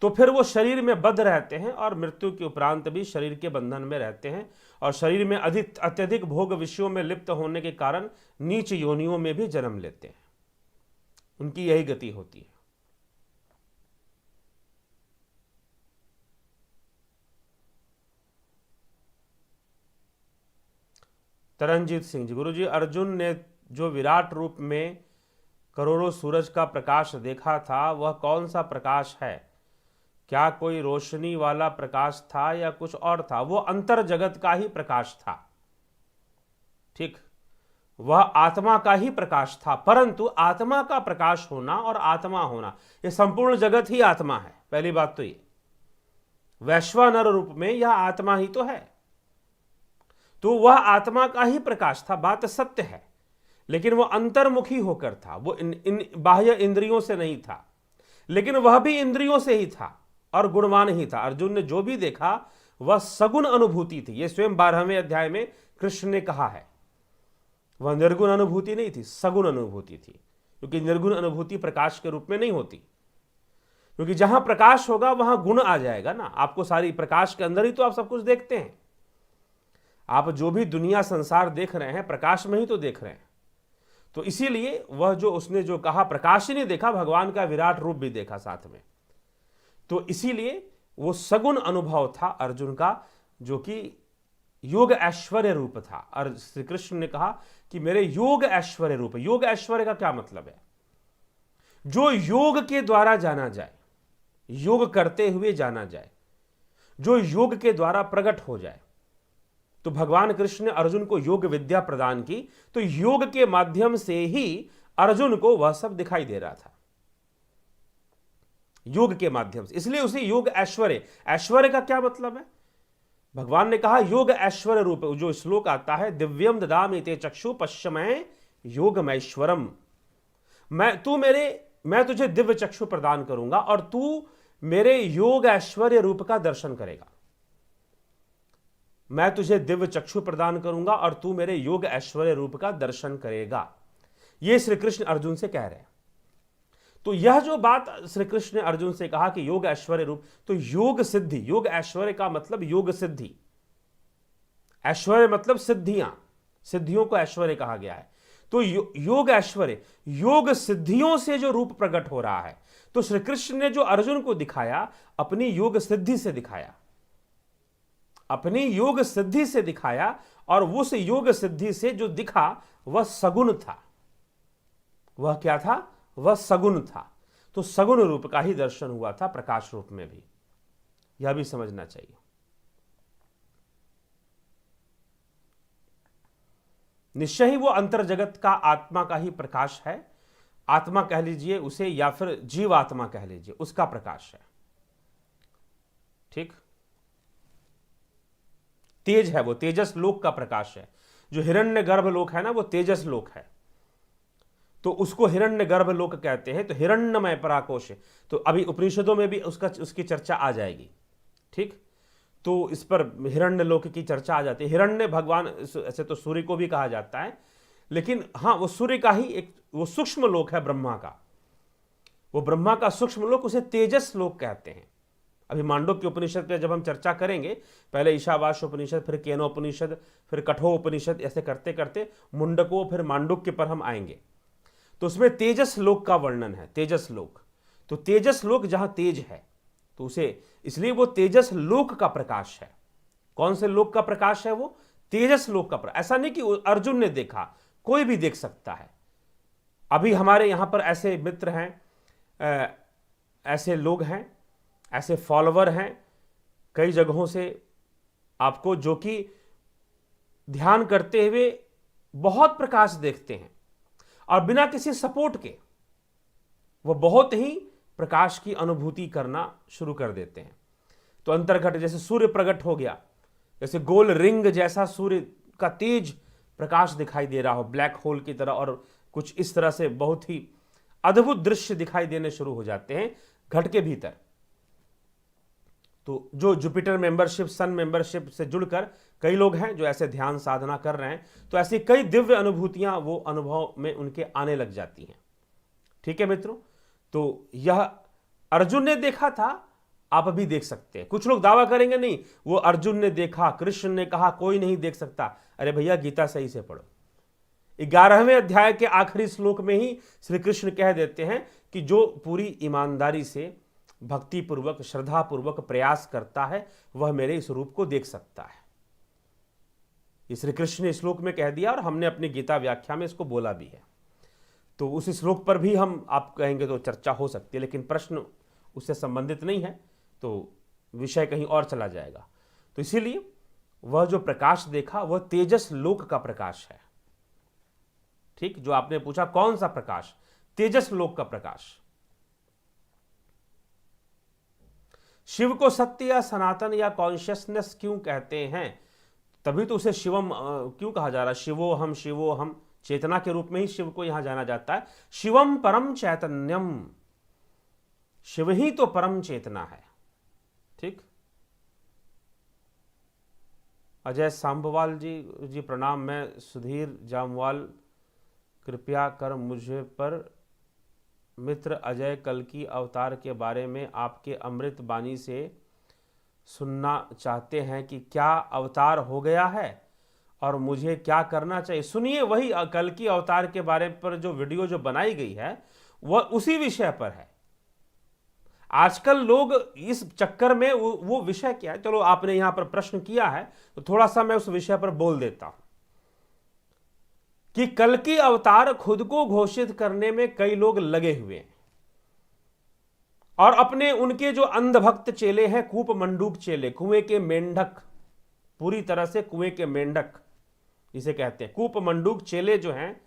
तो फिर वो शरीर में बद्ध रहते हैं और मृत्यु के उपरांत भी शरीर के बंधन में रहते हैं, और शरीर में अत्यधिक भोग विषयों में लिप्त होने के कारण नीच योनियों में भी जन्म लेते हैं। उनकी यही गति होती है। तरनजीत सिंह जी, गुरुजी, अर्जुन ने जो विराट रूप में करोड़ों सूरज का प्रकाश देखा था, वह कौन सा प्रकाश है? क्या कोई रोशनी वाला प्रकाश था या कुछ और था? वो अंतर जगत का ही प्रकाश था। ठीक, वह आत्मा का ही प्रकाश था, परंतु आत्मा का प्रकाश होना और आत्मा होना, यह संपूर्ण जगत ही आत्मा है। पहली बात तो ये, वैश्वानर रूप में यह आत्मा ही तो है, तो वह आत्मा का ही प्रकाश था, बात सत्य है। लेकिन वह अंतर्मुखी होकर था, वो इन बाह्य इंद्रियों से नहीं था, लेकिन वह भी इंद्रियों से ही था और गुणवान ही था। अर्जुन ने जो भी देखा वह सगुण अनुभूति थी। यह स्वयं 12वें अध्याय में कृष्ण ने कहा है। वह निर्गुण अनुभूति नहीं थी, सगुण अनुभूति थी, क्योंकि निर्गुण अनुभूति प्रकाश के रूप में नहीं होती, क्योंकि जहां प्रकाश होगा वहां गुण आ जाएगा ना। आपको सारी प्रकाश के अंदर ही तो आप सब कुछ देखते हैं। आप जो भी दुनिया संसार देख रहे हैं प्रकाश में ही तो देख रहे हैं। तो इसीलिए वह जो उसने जो कहा, प्रकाश ही नहीं देखा, भगवान का विराट रूप भी देखा साथ में। तो इसीलिए वो सगुण अनुभव था अर्जुन का, जो कि योग ऐश्वर्य रूप था। और श्री कृष्ण ने कहा कि मेरे योग ऐश्वर्य रूप। योग ऐश्वर्य का क्या मतलब है? जो योग के द्वारा जाना जाए, योग करते हुए जाना जाए, जो योग के द्वारा प्रकट हो जाए। तो भगवान कृष्ण ने अर्जुन को योग विद्या प्रदान की, तो योग के माध्यम से ही अर्जुन को वह सब दिखाई दे रहा था, योग के माध्यम से। इसलिए उसे योग ऐश्वर्य। ऐश्वर्य का क्या मतलब है? भगवान ने कहा योग ऐश्वर्य रूप। जो श्लोक आता है, दिव्यम ददामि ते चक्षु पश्यमय योगमैश्वरम, मैं तुझे दिव्य चक्षु प्रदान करूंगा और तू मेरे योग ऐश्वर्य रूप का दर्शन करेगा। मैं तुझे दिव्य चक्षु प्रदान करूंगा और तू मेरे योग ऐश्वर्य रूप का दर्शन करेगा। यह श्री कृष्ण अर्जुन से कह रहे हैं। तो यह जो बात श्री कृष्ण ने अर्जुन से कहा कि योग ऐश्वर्य रूप, तो योग सिद्धि, योग ऐश्वर्य का मतलब योग सिद्धि। ऐश्वर्य मतलब सिद्धियां, सिद्धियों को ऐश्वर्य कहा गया है। तो योग ऐश्वर्य, योग सिद्धियों से जो रूप प्रकट हो रहा है। तो श्री कृष्ण ने जो अर्जुन को दिखाया, अपनी योग सिद्धि से दिखाया, अपनी योग सिद्धि से दिखाया, और उस योग सिद्धि से जो दिखा वह सगुण था। वह क्या था? वह सगुण था। तो सगुण रूप का ही दर्शन हुआ था प्रकाश रूप में भी, यह भी समझना चाहिए। निश्चय ही वो अंतर जगत का आत्मा का ही प्रकाश है। आत्मा कह लीजिए उसे, या फिर जीव आत्मा कह लीजिए, उसका प्रकाश है। ठीक, तेज है, वो तेजस लोक का प्रकाश है। जो हिरण्य गर्भ लोक है ना, वो तेजस लोक है, तो उसको हिरण्य गर्भ लोक कहते हैं। तो हिरण्यमय पराकोश है। तो अभी उपनिषदों में भी उसकी चर्चा आ जाएगी। ठीक, तो इस पर हिरण्य लोक की चर्चा आ जाती है। हिरण्य भगवान, ऐसे तो सूर्य को भी कहा जाता है, लेकिन हाँ, वो सूर्य का ही एक वो सूक्ष्म लोक है ब्रह्मा का, वो ब्रह्मा का सूक्ष्म लोक, उसे तेजस लोक कहते हैं। अभी मांडुक्य उपनिषद पे जब हम चर्चा करेंगे, पहले ईशावास्य उपनिषद, फिर केनोपनिषद, फिर कठोपनिषद, ऐसे करते करते मुंडको, फिर मांडुक्य पर हम आएंगे। तो उसमें तेजस लोक का वर्णन है, तेजस लोक। तो तेजस लोक जहां तेज है, तो उसे इसलिए वो तेजस लोक का प्रकाश है। कौन से लोक का प्रकाश है वो? तेजस लोक का प्रकाश। ऐसा नहीं कि अर्जुन ने देखा, कोई भी देख सकता है। अभी हमारे यहां पर ऐसे मित्र हैं, ऐसे लोग हैं, ऐसे फॉलोवर हैं कई जगहों से आपको, जो कि ध्यान करते हुए बहुत प्रकाश देखते हैं और बिना किसी सपोर्ट के वो बहुत ही प्रकाश की अनुभूति करना शुरू कर देते हैं। तो अंतर्घट, जैसे सूर्य प्रकट हो गया, जैसे गोल रिंग जैसा सूर्य का तेज प्रकाश दिखाई दे रहा हो ब्लैक होल की तरह, और कुछ इस तरह से बहुत ही अद्भुत दृश्य दिखाई देने शुरू हो जाते हैं घट के भीतर। तो जो जुपिटर मेंबरशिप, सन मेंबरशिप से जुड़कर कई लोग हैं जो ऐसे ध्यान साधना कर रहे हैं, तो ऐसी कई दिव्य अनुभूतियां वो अनुभव में उनके आने लग जाती हैं। ठीक है मित्रों, तो यह अर्जुन ने देखा था, आप भी देख सकते हैं। कुछ लोग दावा करेंगे नहीं, वो अर्जुन ने देखा, कृष्ण ने कहा, कोई नहीं देख सकता। अरे भैया, गीता सही से पढ़ो। 11वें अध्याय के आखिरी श्लोक में ही श्री कृष्ण कह देते हैं कि जो पूरी ईमानदारी से, भक्ति पूर्वक, श्रद्धा पूर्वक प्रयास करता है, वह मेरे इस रूप को देख सकता है। ये श्री कृष्ण ने श्लोक में कह दिया और हमने अपनी गीता व्याख्या में इसको बोला भी है। तो उस श्लोक पर भी हम, आप कहेंगे तो चर्चा हो सकती है, लेकिन प्रश्न उससे संबंधित नहीं है, तो विषय कहीं और चला जाएगा। तो इसीलिए वह जो प्रकाश देखा वह तेजस लोक का प्रकाश है। ठीक, जो आपने पूछा कौन सा प्रकाश? तेजस लोक का प्रकाश। शिव को सत्य या सनातन या कॉन्शियसनेस क्यों कहते हैं? तभी तो उसे शिवम क्यों कहा जा रहा है? शिवो हम, चेतना के रूप में ही शिव को यहां जाना जाता है। शिवम परम चैतन्यम, शिव ही तो परम चेतना है। ठीक, अजय सांबवाल जी प्रणाम। मैं सुधीर जामवाल, कृपया कर मुझे पर मित्र अजय कल्कि अवतार के बारे में आपके अमृत बाणी से सुनना चाहते हैं कि क्या अवतार हो गया है और मुझे क्या करना चाहिए। सुनिए, वही कल्कि अवतार के बारे पर जो वीडियो जो बनाई गई है वह उसी विषय पर है। आजकल लोग इस चक्कर में वो विषय क्या है, चलो आपने यहां पर प्रश्न किया है तो थोड़ा सा मैं उस विषय पर बोल देता हूं कि कल्कि अवतार खुद को घोषित करने में कई लोग लगे हुए हैं और अपने उनके जो अंधभक्त चेले हैं, कूप मंडूक चेले, कुएं के मेंढक, पूरी तरह से कुएं के मेंढक इसे कहते हैं, कूप मंडूक चेले जो हैं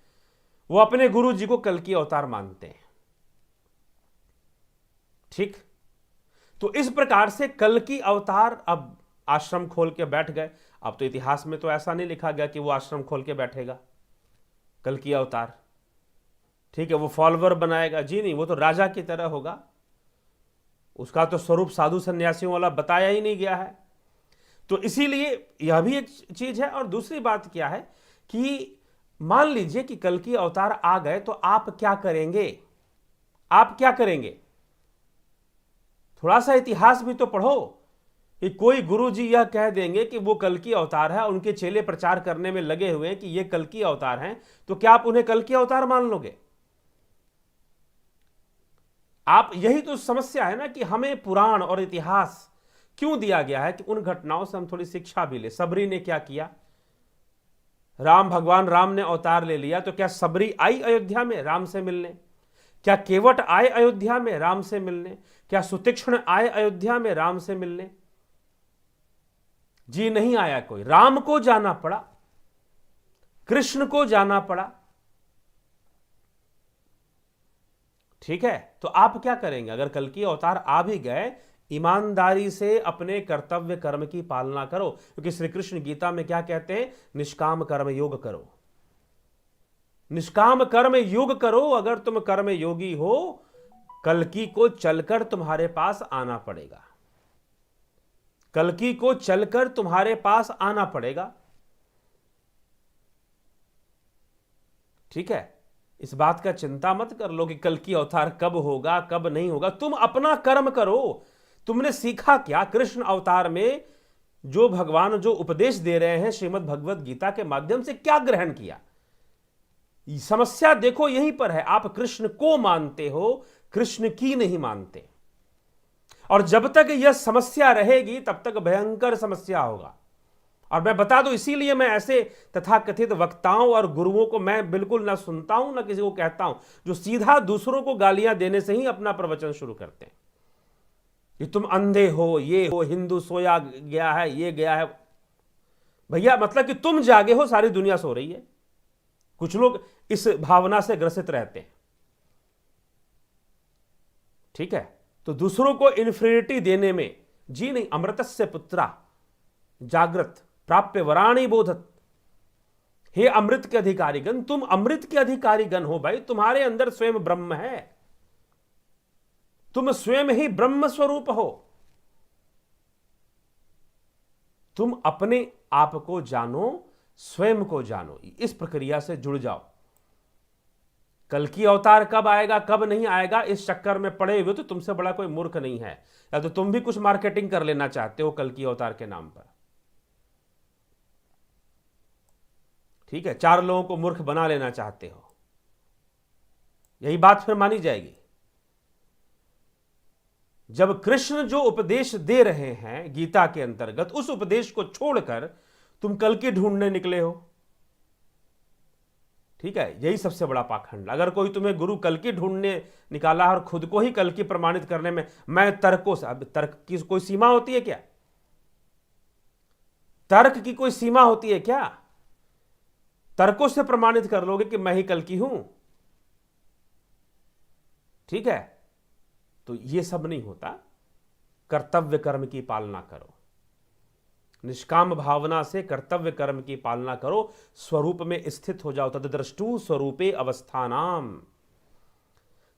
वो अपने गुरु जी को कल्कि अवतार मानते हैं। ठीक, तो इस प्रकार से कल्कि अवतार अब आश्रम खोल के बैठ गए। अब तो इतिहास में तो ऐसा नहीं लिखा गया कि वो आश्रम खोल के बैठेगा कल्कि अवतार। ठीक है, वो फॉलोवर बनाएगा, जी नहीं, वो तो राजा की तरह होगा। उसका तो स्वरूप साधु सन्यासियों वाला बताया ही नहीं गया है। तो इसीलिए यह भी एक चीज है। और दूसरी बात क्या है कि मान लीजिए कि कल्कि अवतार आ गए तो आप क्या करेंगे? आप क्या करेंगे? थोड़ा सा इतिहास भी तो पढ़ो कि कोई गुरुजी यह कह देंगे कि वो कल्कि अवतार है, उनके चेले प्रचार करने में लगे हुए हैं कि ये कल्कि अवतार हैं, तो क्या आप उन्हें कल्कि अवतार मान लोगे? आप, यही तो समस्या है ना कि हमें पुराण और इतिहास क्यों दिया गया है कि उन घटनाओं से हम थोड़ी शिक्षा भी ले। सबरी ने क्या किया? भगवान राम ने अवतार ले लिया, तो क्या सबरी आई अयोध्या में राम से मिलने? क्या केवट आए अयोध्या में राम से मिलने? क्या सुतीक्ष्ण आए अयोध्या में राम से मिलने? जी नहीं आया कोई। राम को जाना पड़ा, कृष्ण को जाना पड़ा। ठीक है, तो आप क्या करेंगे अगर कल्कि अवतार आ भी गए? ईमानदारी से अपने कर्तव्य कर्म की पालना करो, क्योंकि श्री कृष्ण गीता में क्या कहते हैं? निष्काम कर्म योग करो, निष्काम कर्म योग करो। अगर तुम कर्म योगी हो, कल्कि को चलकर तुम्हारे पास आना पड़ेगा, कल्कि को चलकर तुम्हारे पास आना पड़ेगा। ठीक है, इस बात का चिंता मत कर लो कि कल की अवतार कब होगा कब नहीं होगा। तुम अपना कर्म करो। तुमने सीखा क्या कृष्ण अवतार में? जो भगवान जो उपदेश दे रहे हैं श्रीमद् भगवत गीता के माध्यम से, क्या ग्रहण किया? समस्या देखो यहीं पर है, आप कृष्ण को मानते हो, कृष्ण की नहीं मानते। और जब तक यह समस्या रहेगी तब तक भयंकर समस्या होगा। और मैं बता दूं, इसीलिए मैं ऐसे तथाकथित वक्ताओं और गुरुओं को मैं बिल्कुल ना सुनता हूं ना किसी को कहता हूं, जो सीधा दूसरों को गालियां देने से ही अपना प्रवचन शुरू करते हैं कि तुम अंधे हो, ये हो, हिंदू सोया गया है, ये गया है। भैया मतलब कि तुम जागे हो, सारी दुनिया सो रही है। कुछ लोग इस भावना से ग्रसित रहते हैं। ठीक है, तो दूसरों को इन्फीरियरिटी देने में जी नहीं। अमृतस्य पुत्रा जागृत प्राप्य वराणी बोधत। हे अमृत के अधिकारीगण, तुम अमृत के अधिकारीगण हो भाई। तुम्हारे अंदर स्वयं ब्रह्म है, तुम स्वयं ही ब्रह्म स्वरूप हो। तुम अपने आप को जानो, स्वयं को जानो, इस प्रक्रिया से जुड़ जाओ। कल की अवतार कब आएगा कब नहीं आएगा इस चक्कर में पड़े हुए तो तुमसे बड़ा कोई मूर्ख नहीं है। या तो तुम भी कुछ मार्केटिंग कर लेना चाहते हो कल की अवतार के नाम पर। ठीक है, 4 लोगों को मूर्ख बना लेना चाहते हो, यही बात फिर मानी जाएगी। जब कृष्ण जो उपदेश दे रहे हैं गीता के अंतर्गत, उस उपदेश को छोड़कर तुम कल की ढूंढने निकले हो। ठीक है, यही सबसे बड़ा पाखंड। अगर कोई तुम्हें गुरु कल की ढूंढने निकाला और खुद को ही कल की प्रमाणित करने में मैं तर्कों से, अब तर्क की कोई सीमा होती है क्या? तर्क की कोई सीमा होती है क्या? तर्कों से प्रमाणित कर लोगे कि मैं ही कल की हूं? ठीक है, तो यह सब नहीं होता। कर्तव्य कर्म की पालना करो, निष्काम भावना से कर्तव्य कर्म की पालना करो, स्वरूप में स्थित हो जाओ। तदद्रष्टु स्वरूपे अवस्थानाम,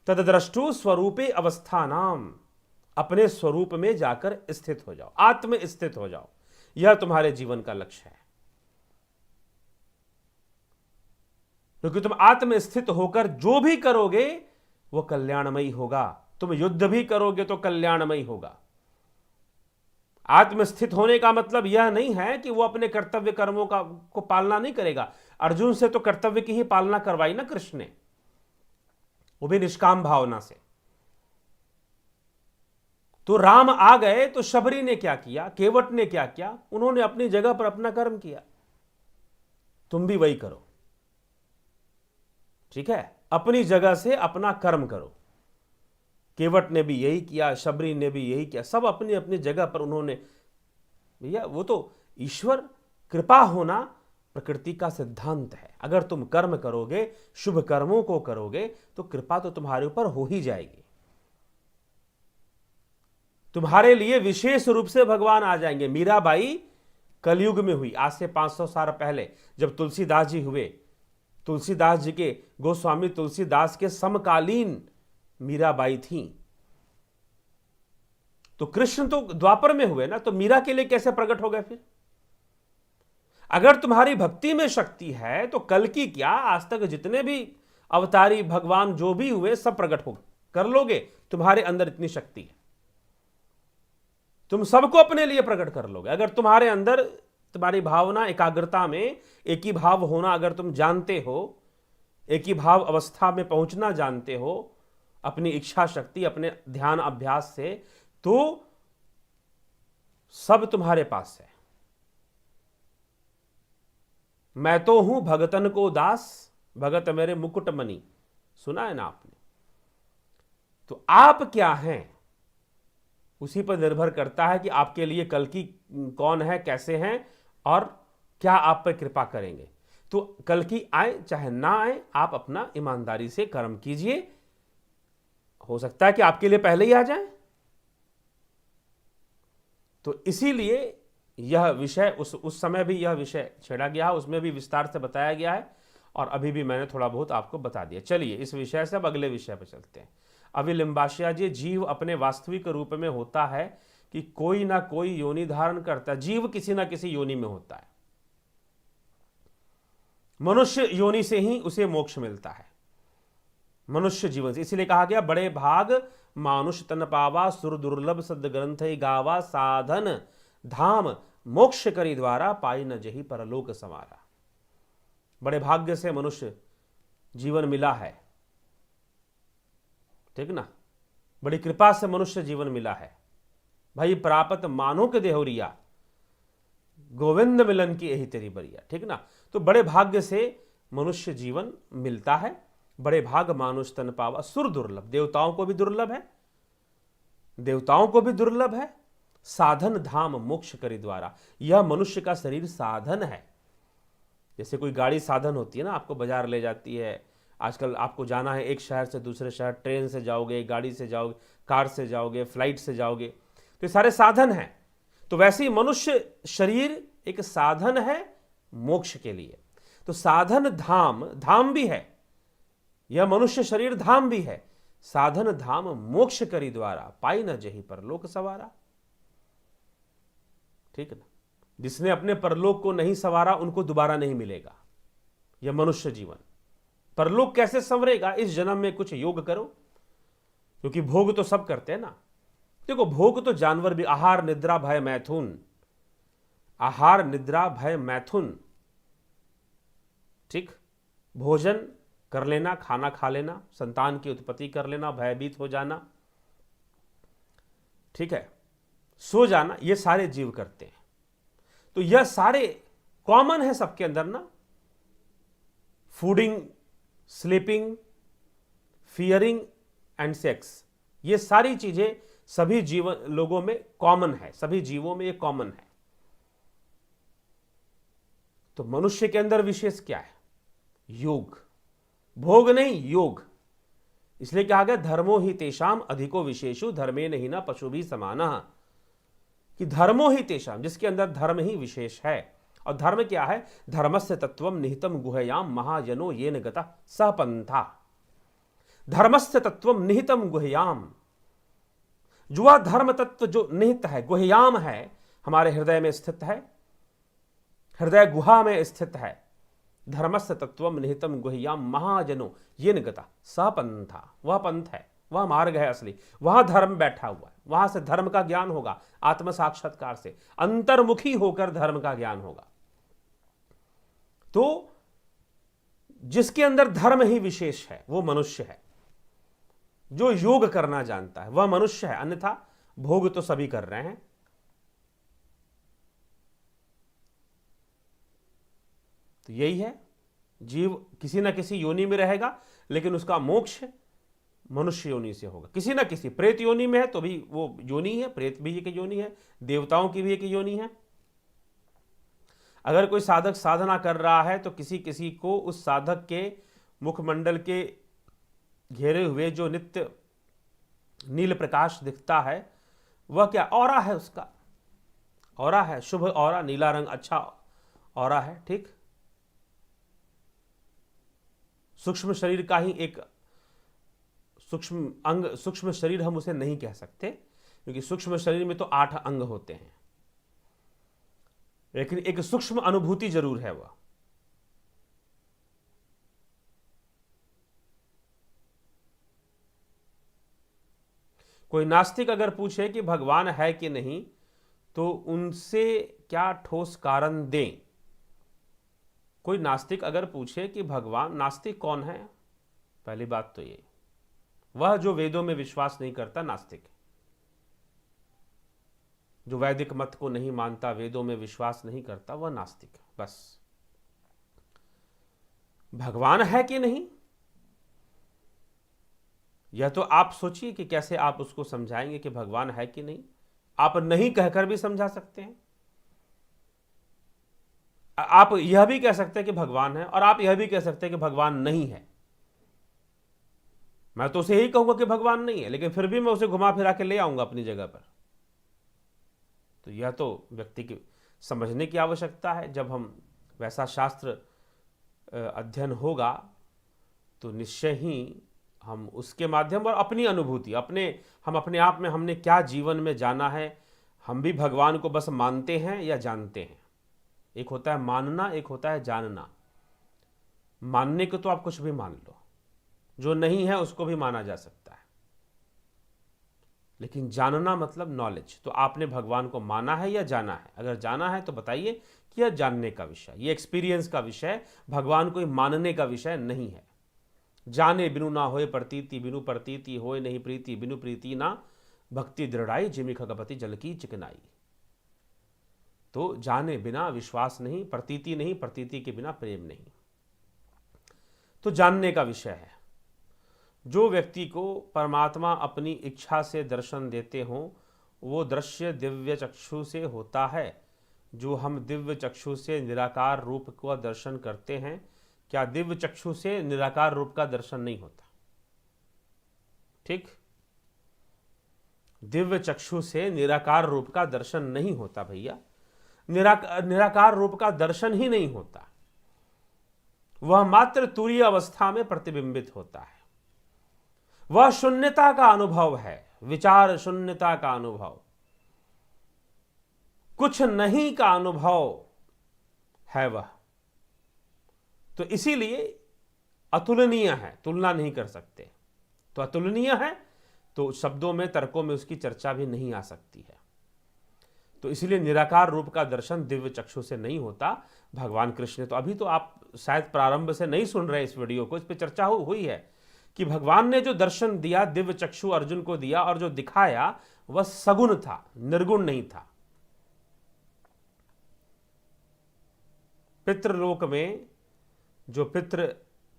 तदद्रष्टु स्वरूपे अवस्थानाम, अपने स्वरूप में जाकर स्थित हो जाओ, आत्म स्थित हो जाओ। यह तुम्हारे जीवन का लक्ष्य है। क्योंकि तुम आत्म स्थित होकर जो भी करोगे वो कल्याणमयी होगा। तुम युद्ध भी करोगे तो कल्याणमयी होगा। आत्मस्थित होने का मतलब यह नहीं है कि वो अपने कर्तव्य कर्मों को पालना नहीं करेगा। अर्जुन से तो कर्तव्य की ही पालना करवाई ना कृष्ण ने, वो भी निष्काम भावना से। तो राम आ गए तो शबरी ने क्या किया, केवट ने क्या किया? उन्होंने अपनी जगह पर अपना कर्म किया। तुम भी वही करो। ठीक है, अपनी जगह से अपना कर्म करो। केवट ने भी यही किया, शबरी ने भी यही किया, सब अपनी अपनी जगह पर उन्होंने। भैया वो तो ईश्वर कृपा होना प्रकृति का सिद्धांत है। अगर तुम कर्म करोगे, शुभ कर्मों को करोगे, तो कृपा तो तुम्हारे ऊपर हो ही जाएगी। तुम्हारे लिए विशेष रूप से भगवान आ जाएंगे। मीराबाई कलयुग में हुई, आज से 500 साल पहले जब तुलसीदास जी हुए। तुलसीदास जी के, गोस्वामी तुलसीदास के समकालीन मीराबाई थी। तो कृष्ण तो द्वापर में हुए ना, तो मीरा के लिए कैसे प्रकट हो गए फिर? अगर तुम्हारी भक्ति में शक्ति है तो कल की क्या, आज तक जितने भी अवतारी भगवान जो भी हुए सब प्रकट हो कर लोगे। तुम्हारे अंदर इतनी शक्ति है, तुम सबको अपने लिए प्रकट कर लोगे। अगर तुम्हारे अंदर तुम्हारी भावना एकाग्रता में एक ही भाव होना अगर तुम जानते हो, एक ही भाव अवस्था में पहुंचना जानते हो अपनी इच्छा शक्ति, अपने ध्यान अभ्यास से, तो सब तुम्हारे पास है। मैं तो हूं भगतन को दास, भगत मेरे मुकुट मणि, सुना है ना आपने? तो आप क्या हैं उसी पर निर्भर करता है कि आपके लिए कल की कौन है, कैसे हैं और क्या आप पर कृपा करेंगे। तो कल की आए चाहे ना आए, आप अपना ईमानदारी से कर्म कीजिए। हो सकता है कि आपके लिए पहले ही आ जाए। तो इसीलिए यह विषय उस समय भी यह विषय छेड़ा गया है, उसमें भी विस्तार से बताया गया है और अभी भी मैंने थोड़ा बहुत आपको बता दिया। चलिए इस विषय से अब अगले विषय पर चलते हैं। अभी लिम्बाशिया जी, जीव अपने वास्तविक रूप में होता है कि कोई ना कोई योनि धारण करता है। जीव किसी ना किसी योनि में होता है मनुष्य योनि से ही उसे मोक्ष मिलता है, मनुष्य जीवन से। इसीलिए कहा गया बड़े भाग मानुष तन पावा, सुर दुर्लभ सद ग्रंथ गावा, साधन धाम मोक्ष करी द्वारा, पाई न जही परलोक संवारा। बड़े भाग्य से मनुष्य जीवन मिला है, ठीक ना, बड़ी कृपा से मनुष्य जीवन मिला है। भाई प्रापत मानो के देहोरिया, गोविंद मिलन की यही तेरी बरिया, ठीक ना। तो बड़े भाग्य से मनुष्य जीवन मिलता है। बड़े भाग मानुष तन पावा, सुर दुर्लभ, देवताओं को भी दुर्लभ है, देवताओं को भी दुर्लभ है। साधन धाम मोक्ष करी द्वारा, यह मनुष्य का शरीर साधन है। जैसे कोई गाड़ी साधन होती है ना, आपको बाजार ले जाती है, आजकल आपको जाना है एक शहर से दूसरे शहर, ट्रेन से जाओगे, गाड़ी से जाओगे, कार से जाओगे, फ्लाइट से जाओगे, तो ये सारे साधन हैं। तो वैसे ही मनुष्य शरीर एक साधन है मोक्ष के लिए। तो साधन धाम, धाम भी है, यह मनुष्य शरीर धाम भी है। साधन धाम मोक्ष करी द्वारा, पाई न जही परलोक सवारा, ठीक ना। जिसने अपने परलोक को नहीं संवारा उनको दोबारा नहीं मिलेगा यह मनुष्य जीवन। परलोक कैसे संवरेगा? इस जन्म में कुछ योग करो, क्योंकि भोग तो सब करते हैं ना। देखो भोग तो जानवर भी, आहार निद्रा भय मैथुन, आहार निद्रा भय मैथुन, ठीक, भोजन कर लेना, खाना खा लेना, संतान की उत्पत्ति कर लेना, भयभीत हो जाना, ठीक है, सो जाना, ये सारे जीव करते हैं। तो यह सारे कॉमन है सबके अंदर ना। Fooding, sleeping, fearing and sex, ये सारी चीजें सभी जीवन लोगों में कॉमन है, सभी जीवों में ये कॉमन है। तो मनुष्य के अंदर विशेष क्या है? योग, भोग नहीं, योग। इसलिए कहा गया धर्मो ही तेषाम अधिको विशेषु, धर्मे नहीं ना पशु भी समाना, कि धर्मो ही तेषाम, जिसके अंदर धर्म ही विशेष है। और धर्म क्या है? धर्मस्य तत्वम निहितम गुहयाम महाजनो येन गता सपंथा। धर्मस्य तत्वम निहितम गुहयाम, जो वह धर्म तत्व जो निहित है, गुहयाम है, हमारे हृदय में स्थित है, हृदय गुहा में स्थित है। धर्मस्य तत्वम निहितम गुहयाम महाजनो येन गता सपंथा, वह पंथ है, वह मार्ग है असली, वहां धर्म बैठा हुआ है, वहां से धर्म का ज्ञान होगा, आत्म साक्षात्कार से अंतर्मुखी होकर धर्म का ज्ञान होगा। तो जिसके अंदर धर्म ही विशेष है वो मनुष्य है, जो योग करना जानता है वह मनुष्य है, अन्यथा भोग तो सभी कर रहे हैं। तो यही है, जीव किसी ना किसी योनि में रहेगा, लेकिन उसका मोक्ष मनुष्य योनि से होगा। किसी ना किसी, प्रेत योनि में है तो भी वो योनि है, प्रेत भी एक योनि है, देवताओं की भी एक योनि है। अगर कोई साधक साधना कर रहा है तो किसी किसी को उस साधक के मुखमंडल के घेरे हुए जो नित्य नील प्रकाश दिखता है, वह क्या ऑरा है, उसका ऑरा है, शुभ ऑरा, नीला रंग अच्छा ऑरा है, ठीक। सूक्ष्म शरीर का ही एक सूक्ष्म अंग, सूक्ष्म शरीर हम उसे नहीं कह सकते, क्योंकि सूक्ष्म शरीर में तो 8 अंग होते हैं, लेकिन एक सूक्ष्म अनुभूति जरूर है वह। कोई नास्तिक अगर पूछे कि भगवान है कि नहीं, तो उनसे क्या ठोस कारण दें? कोई नास्तिक अगर पूछे कि भगवान, नास्तिक कौन है? पहली बात तो ये, वह जो वेदों में विश्वास नहीं करता नास्तिक है, जो वैदिक मत को नहीं मानता, वेदों में विश्वास नहीं करता, वह नास्तिक है। बस भगवान है कि नहीं, यह तो आप सोचिए कि कैसे आप उसको समझाएंगे कि भगवान है कि नहीं। आप नहीं कहकर भी समझा सकते हैं, आप यह भी कह सकते हैं कि भगवान है, और आप यह भी कह सकते हैं कि भगवान नहीं है। मैं तो उसे यही कहूंगा कि भगवान नहीं है, लेकिन फिर भी मैं उसे घुमा फिरा के ले आऊंगा अपनी जगह पर। तो यह तो व्यक्ति की समझने की आवश्यकता है। जब हम वैसा शास्त्र अध्ययन होगा तो निश्चय ही हम उसके माध्यम और अपनी अनुभूति, हम अपने आप में हमने क्या जीवन में जाना है, हम भी भगवान को बस मानते हैं या जानते हैं। एक होता है मानना, एक होता है जानना। मानने को तो आप कुछ भी मान लो, जो नहीं है उसको भी माना जा सकता है, लेकिन जानना मतलब नॉलेज। तो आपने भगवान को माना है या जाना है? अगर जाना है तो बताइए कि यह जानने का विषय, ये एक्सपीरियंस का विषय, भगवान को मानने का विषय नहीं है। जाने बिनु ना होए प्रतीति, बिनु प्रतीति होए नहीं प्रीति, बिनु प्रीति ना भक्ति दृढ़ाई, जिमि खगपति जल की चिकनाई। तो जाने बिना विश्वास नहीं, प्रतीति नहीं, प्रतीति के बिना प्रेम नहीं। तो जानने का विषय है। जो व्यक्ति को परमात्मा अपनी इच्छा से दर्शन देते हों, वो दृश्य दिव्य चक्षु से होता है। जो हम दिव्य चक्षु से निराकार रूप का दर्शन करते हैं, क्या दिव्य चक्षु से निराकार रूप का दर्शन नहीं होता? ठीक, दिव्य चक्षु से निराकार रूप का दर्शन नहीं होता भैया। निराकार रूप का दर्शन ही नहीं होता, वह मात्र तुरीय अवस्था में प्रतिबिंबित होता है। वह शून्यता का अनुभव है, विचार शून्यता का अनुभव, कुछ नहीं का अनुभव है वह। तो इसीलिए अतुलनीय है, तुलना नहीं कर सकते। तो अतुलनीय है तो शब्दों में, तर्कों में उसकी चर्चा भी नहीं आ सकती है। तो इसलिए निराकार रूप का दर्शन दिव्य चक्षु से नहीं होता। भगवान कृष्ण, तो अभी तो आप शायद प्रारंभ से नहीं सुन रहे इस वीडियो को, इस पर चर्चा हुई है कि भगवान ने जो दर्शन दिया, दिव्य चक्षु अर्जुन को दिया और जो दिखाया वह सगुण था, निर्गुण नहीं था। पितृलोक में जो पितृ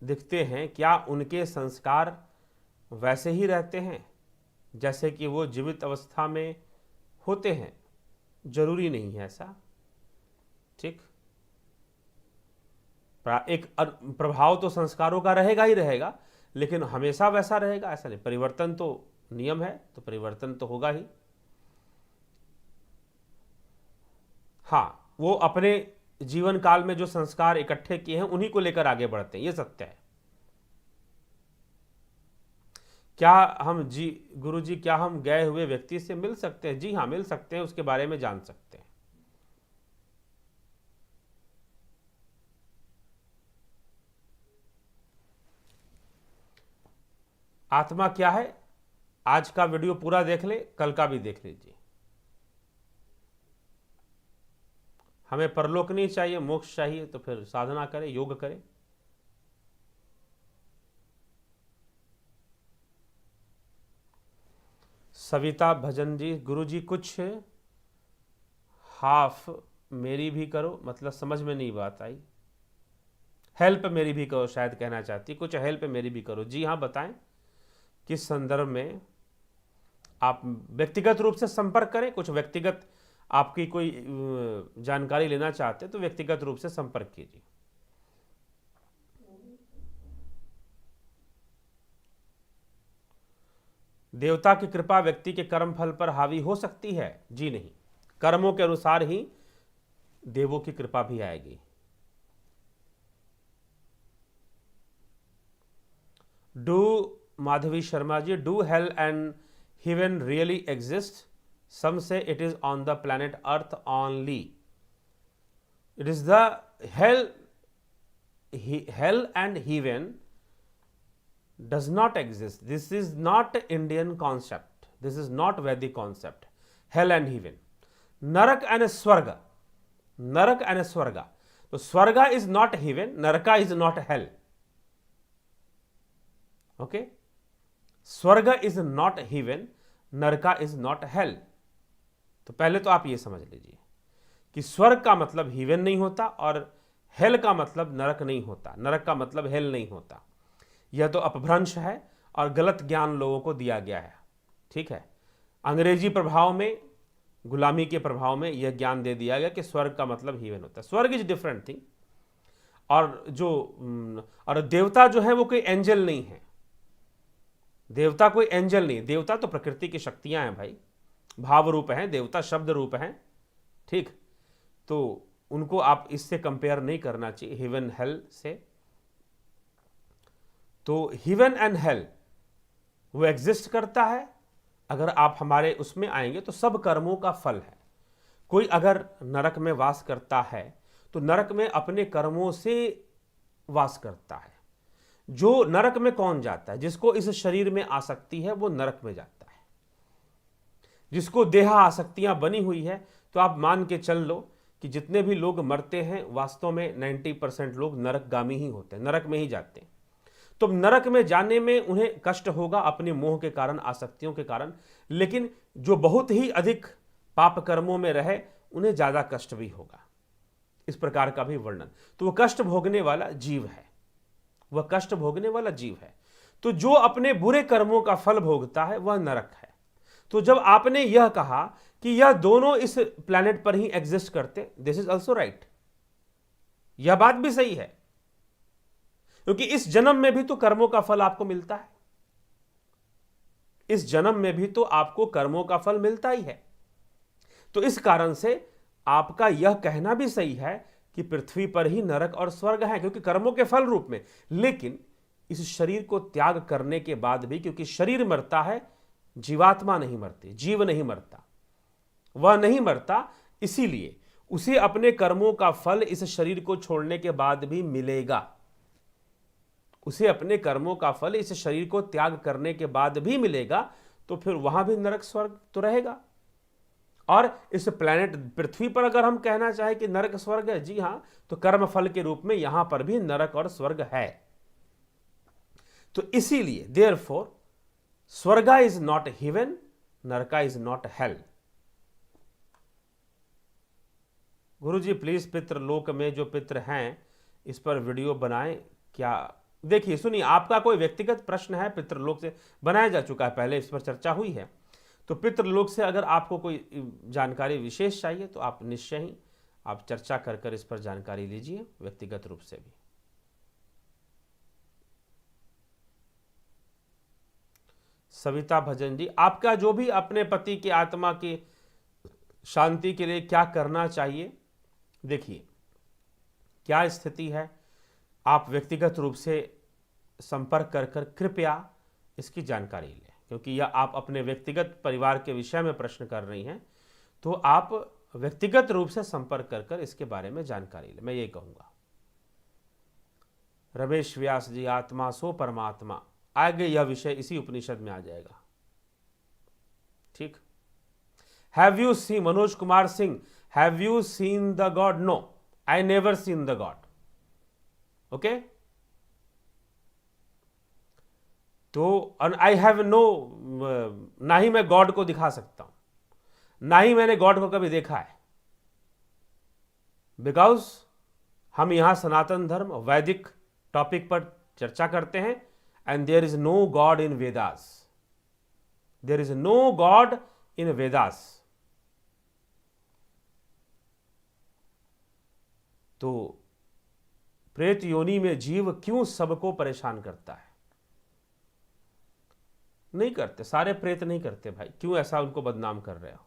दिखते हैं, क्या उनके संस्कार वैसे ही रहते हैं जैसे कि वो जीवित अवस्था में होते हैं? जरूरी नहीं है ऐसा। ठीक, एक प्रभाव तो संस्कारों का रहेगा ही रहेगा, लेकिन हमेशा वैसा रहेगा ऐसा नहीं। परिवर्तन तो नियम है, तो परिवर्तन तो होगा ही। हाँ, वो अपने जीवन काल में जो संस्कार इकट्ठे किए हैं उन्हीं को लेकर आगे बढ़ते हैं, ये सत्य है। क्या हम गुरु जी, क्या हम गए हुए व्यक्ति से मिल सकते हैं? जी हाँ, मिल सकते हैं, उसके बारे में जान सकते हैं। आत्मा क्या है? आज का वीडियो पूरा देख ले, कल का भी देख लीजिए। हमें परलोक नहीं चाहिए, मोक्ष चाहिए, तो फिर साधना करें, योग करें। सविता भजन जी, गुरु जी कुछ हाफ मेरी भी करो, मतलब समझ में नहीं बात आई। हेल्प मेरी भी करो शायद कहना चाहती, कुछ हेल्प मेरी भी करो। जी हाँ, बताएं किस संदर्भ में। आप व्यक्तिगत रूप से संपर्क करें, कुछ व्यक्तिगत आपकी कोई जानकारी लेना चाहते हैं तो व्यक्तिगत रूप से संपर्क कीजिए। देवता की कृपा व्यक्ति के कर्म फल पर हावी हो सकती है? जी नहीं, कर्मों के अनुसार ही देवों की कृपा भी आएगी। Do Madhavi Sharma ji, do hell and heaven really exists? Some say it is on the planet Earth only. It is the hell and heaven does not exist. This is not Indian concept. This is not Vedic concept. Hell and heaven. Narak and Swarga. Narak and Swarga. So Swarga is not heaven, Naraka is not hell. Okay? स्वर्ग is not heaven, naraka is not hello. तो पहले तो आप ये समझ लीजिए कि स्वर्ग का मतलब हेवन नहीं होता और हेल का मतलब नरक नहीं होता, नरक का मतलब हेल नहीं होता। यह तो अपभ्रंश है और गलत ज्ञान लोगों को दिया गया है। ठीक है, अंग्रेजी प्रभाव में, गुलामी के प्रभाव में यह ज्ञान दे दिया गया कि स्वर्ग का मतलब हेवन होता है। स्वर्ग इज डिफरेंट थिंग। और देवता जो है वो कोई एंजल नहीं है, देवता कोई एंजल नहीं। देवता तो प्रकृति की शक्तियां हैं भाई, भाव रूप हैं, देवता शब्द रूप हैं। ठीक, तो उनको आप इससे कंपेयर नहीं करना चाहिए हेवन हेल से। तो हेवन एंड हेल वो एग्जिस्ट करता है। अगर आप हमारे उसमें आएंगे तो सब कर्मों का फल है। कोई अगर नरक में वास करता है तो नरक में अपने कर्मों से वास करता है। जो नरक में कौन जाता है? जिसको इस शरीर में आसक्ति है वो नरक में जाता है। जिसको देह आसक्तियां बनी हुई है, तो आप मान के चल लो कि जितने भी लोग मरते हैं वास्तव में 90% लोग नरकगामी ही होते हैं, नरक में ही जाते हैं। तो नरक में जाने में उन्हें कष्ट होगा अपने मोह के कारण, आसक्तियों के कारण, लेकिन जो बहुत ही अधिक पाप कर्मों में रहे उन्हें ज्यादा कष्ट भी होगा। इस प्रकार का भी वर्णन। तो वह कष्ट भोगने वाला जीव है, वह कष्ट भोगने वाला जीव है। तो जो अपने बुरे कर्मों का फल भोगता है वह नरक है। तो जब आपने यह कहा कि यह दोनों इस प्लैनेट पर ही एग्जिस्ट करते, दिस इज ऑल्सो राइट, यह बात भी सही है, क्योंकि इस जन्म में भी तो कर्मों का फल आपको मिलता है। इस जन्म में भी तो आपको कर्मों का फल मिलता ही है। तो इस कारण से आपका यह कहना भी सही है कि पृथ्वी पर ही नरक और स्वर्ग है, क्योंकि कर्मों के फल रूप में। लेकिन इस शरीर को त्याग करने के बाद भी, क्योंकि शरीर मरता है, जीवात्मा नहीं मरती, जीव नहीं मरता, वह नहीं मरता, इसीलिए उसे अपने कर्मों का फल इस शरीर को छोड़ने के बाद भी मिलेगा। उसे अपने कर्मों का फल इस शरीर को त्याग करने के बाद भी मिलेगा। तो फिर वहां भी नरक स्वर्ग तो रहेगा। और इस प्लैनेट पृथ्वी पर अगर हम कहना चाहें कि नरक स्वर्ग है, जी हां, तो कर्म फल के रूप में यहां पर भी नरक और स्वर्ग है। तो इसीलिए therefore swarga is not heaven, naraka is not hell. गुरुजी प्लीज पितृलोक में जो पितृ हैं इस पर वीडियो बनाएं क्या? देखिए सुनिए, आपका कोई व्यक्तिगत प्रश्न है, पितृलोक से बनाया जा चुका है, पहले इस पर चर्चा हुई है। तो पितृलोक से अगर आपको कोई जानकारी विशेष चाहिए तो आप निश्चय ही आप चर्चा कर कर इस पर जानकारी लीजिए, व्यक्तिगत रूप से भी। सविता भजन जी, आपका जो भी अपने पति की आत्मा की शांति के लिए क्या करना चाहिए, देखिए क्या स्थिति है, आप व्यक्तिगत रूप से संपर्क कर कर कृपया इसकी जानकारी लें, क्योंकि यह आप अपने व्यक्तिगत परिवार के विषय में प्रश्न कर रही हैं, तो आप व्यक्तिगत रूप से संपर्क कर कर इसके बारे में जानकारी लें, मैं ये कहूंगा। रमेश व्यास जी, आत्मा सो परमात्मा, आगे यह विषय इसी उपनिषद में आ जाएगा। ठीक। Have you seen, Manoj Kumar Singh, have you seen the god? No, I never seen the god. Okay, तो आई हैव नो, ना ही मैं गॉड को दिखा सकता हूं, ना ही मैंने गॉड को कभी देखा है, बिकॉज हम यहां सनातन धर्म वैदिक टॉपिक पर चर्चा करते हैं। And there is no God in Vedas, there is no God in Vedas. तो प्रेत योनि में जीव क्यों सबको परेशान करता है? नहीं करते, सारे प्रेत नहीं करते भाई, क्यों ऐसा उनको बदनाम कर रहे हो?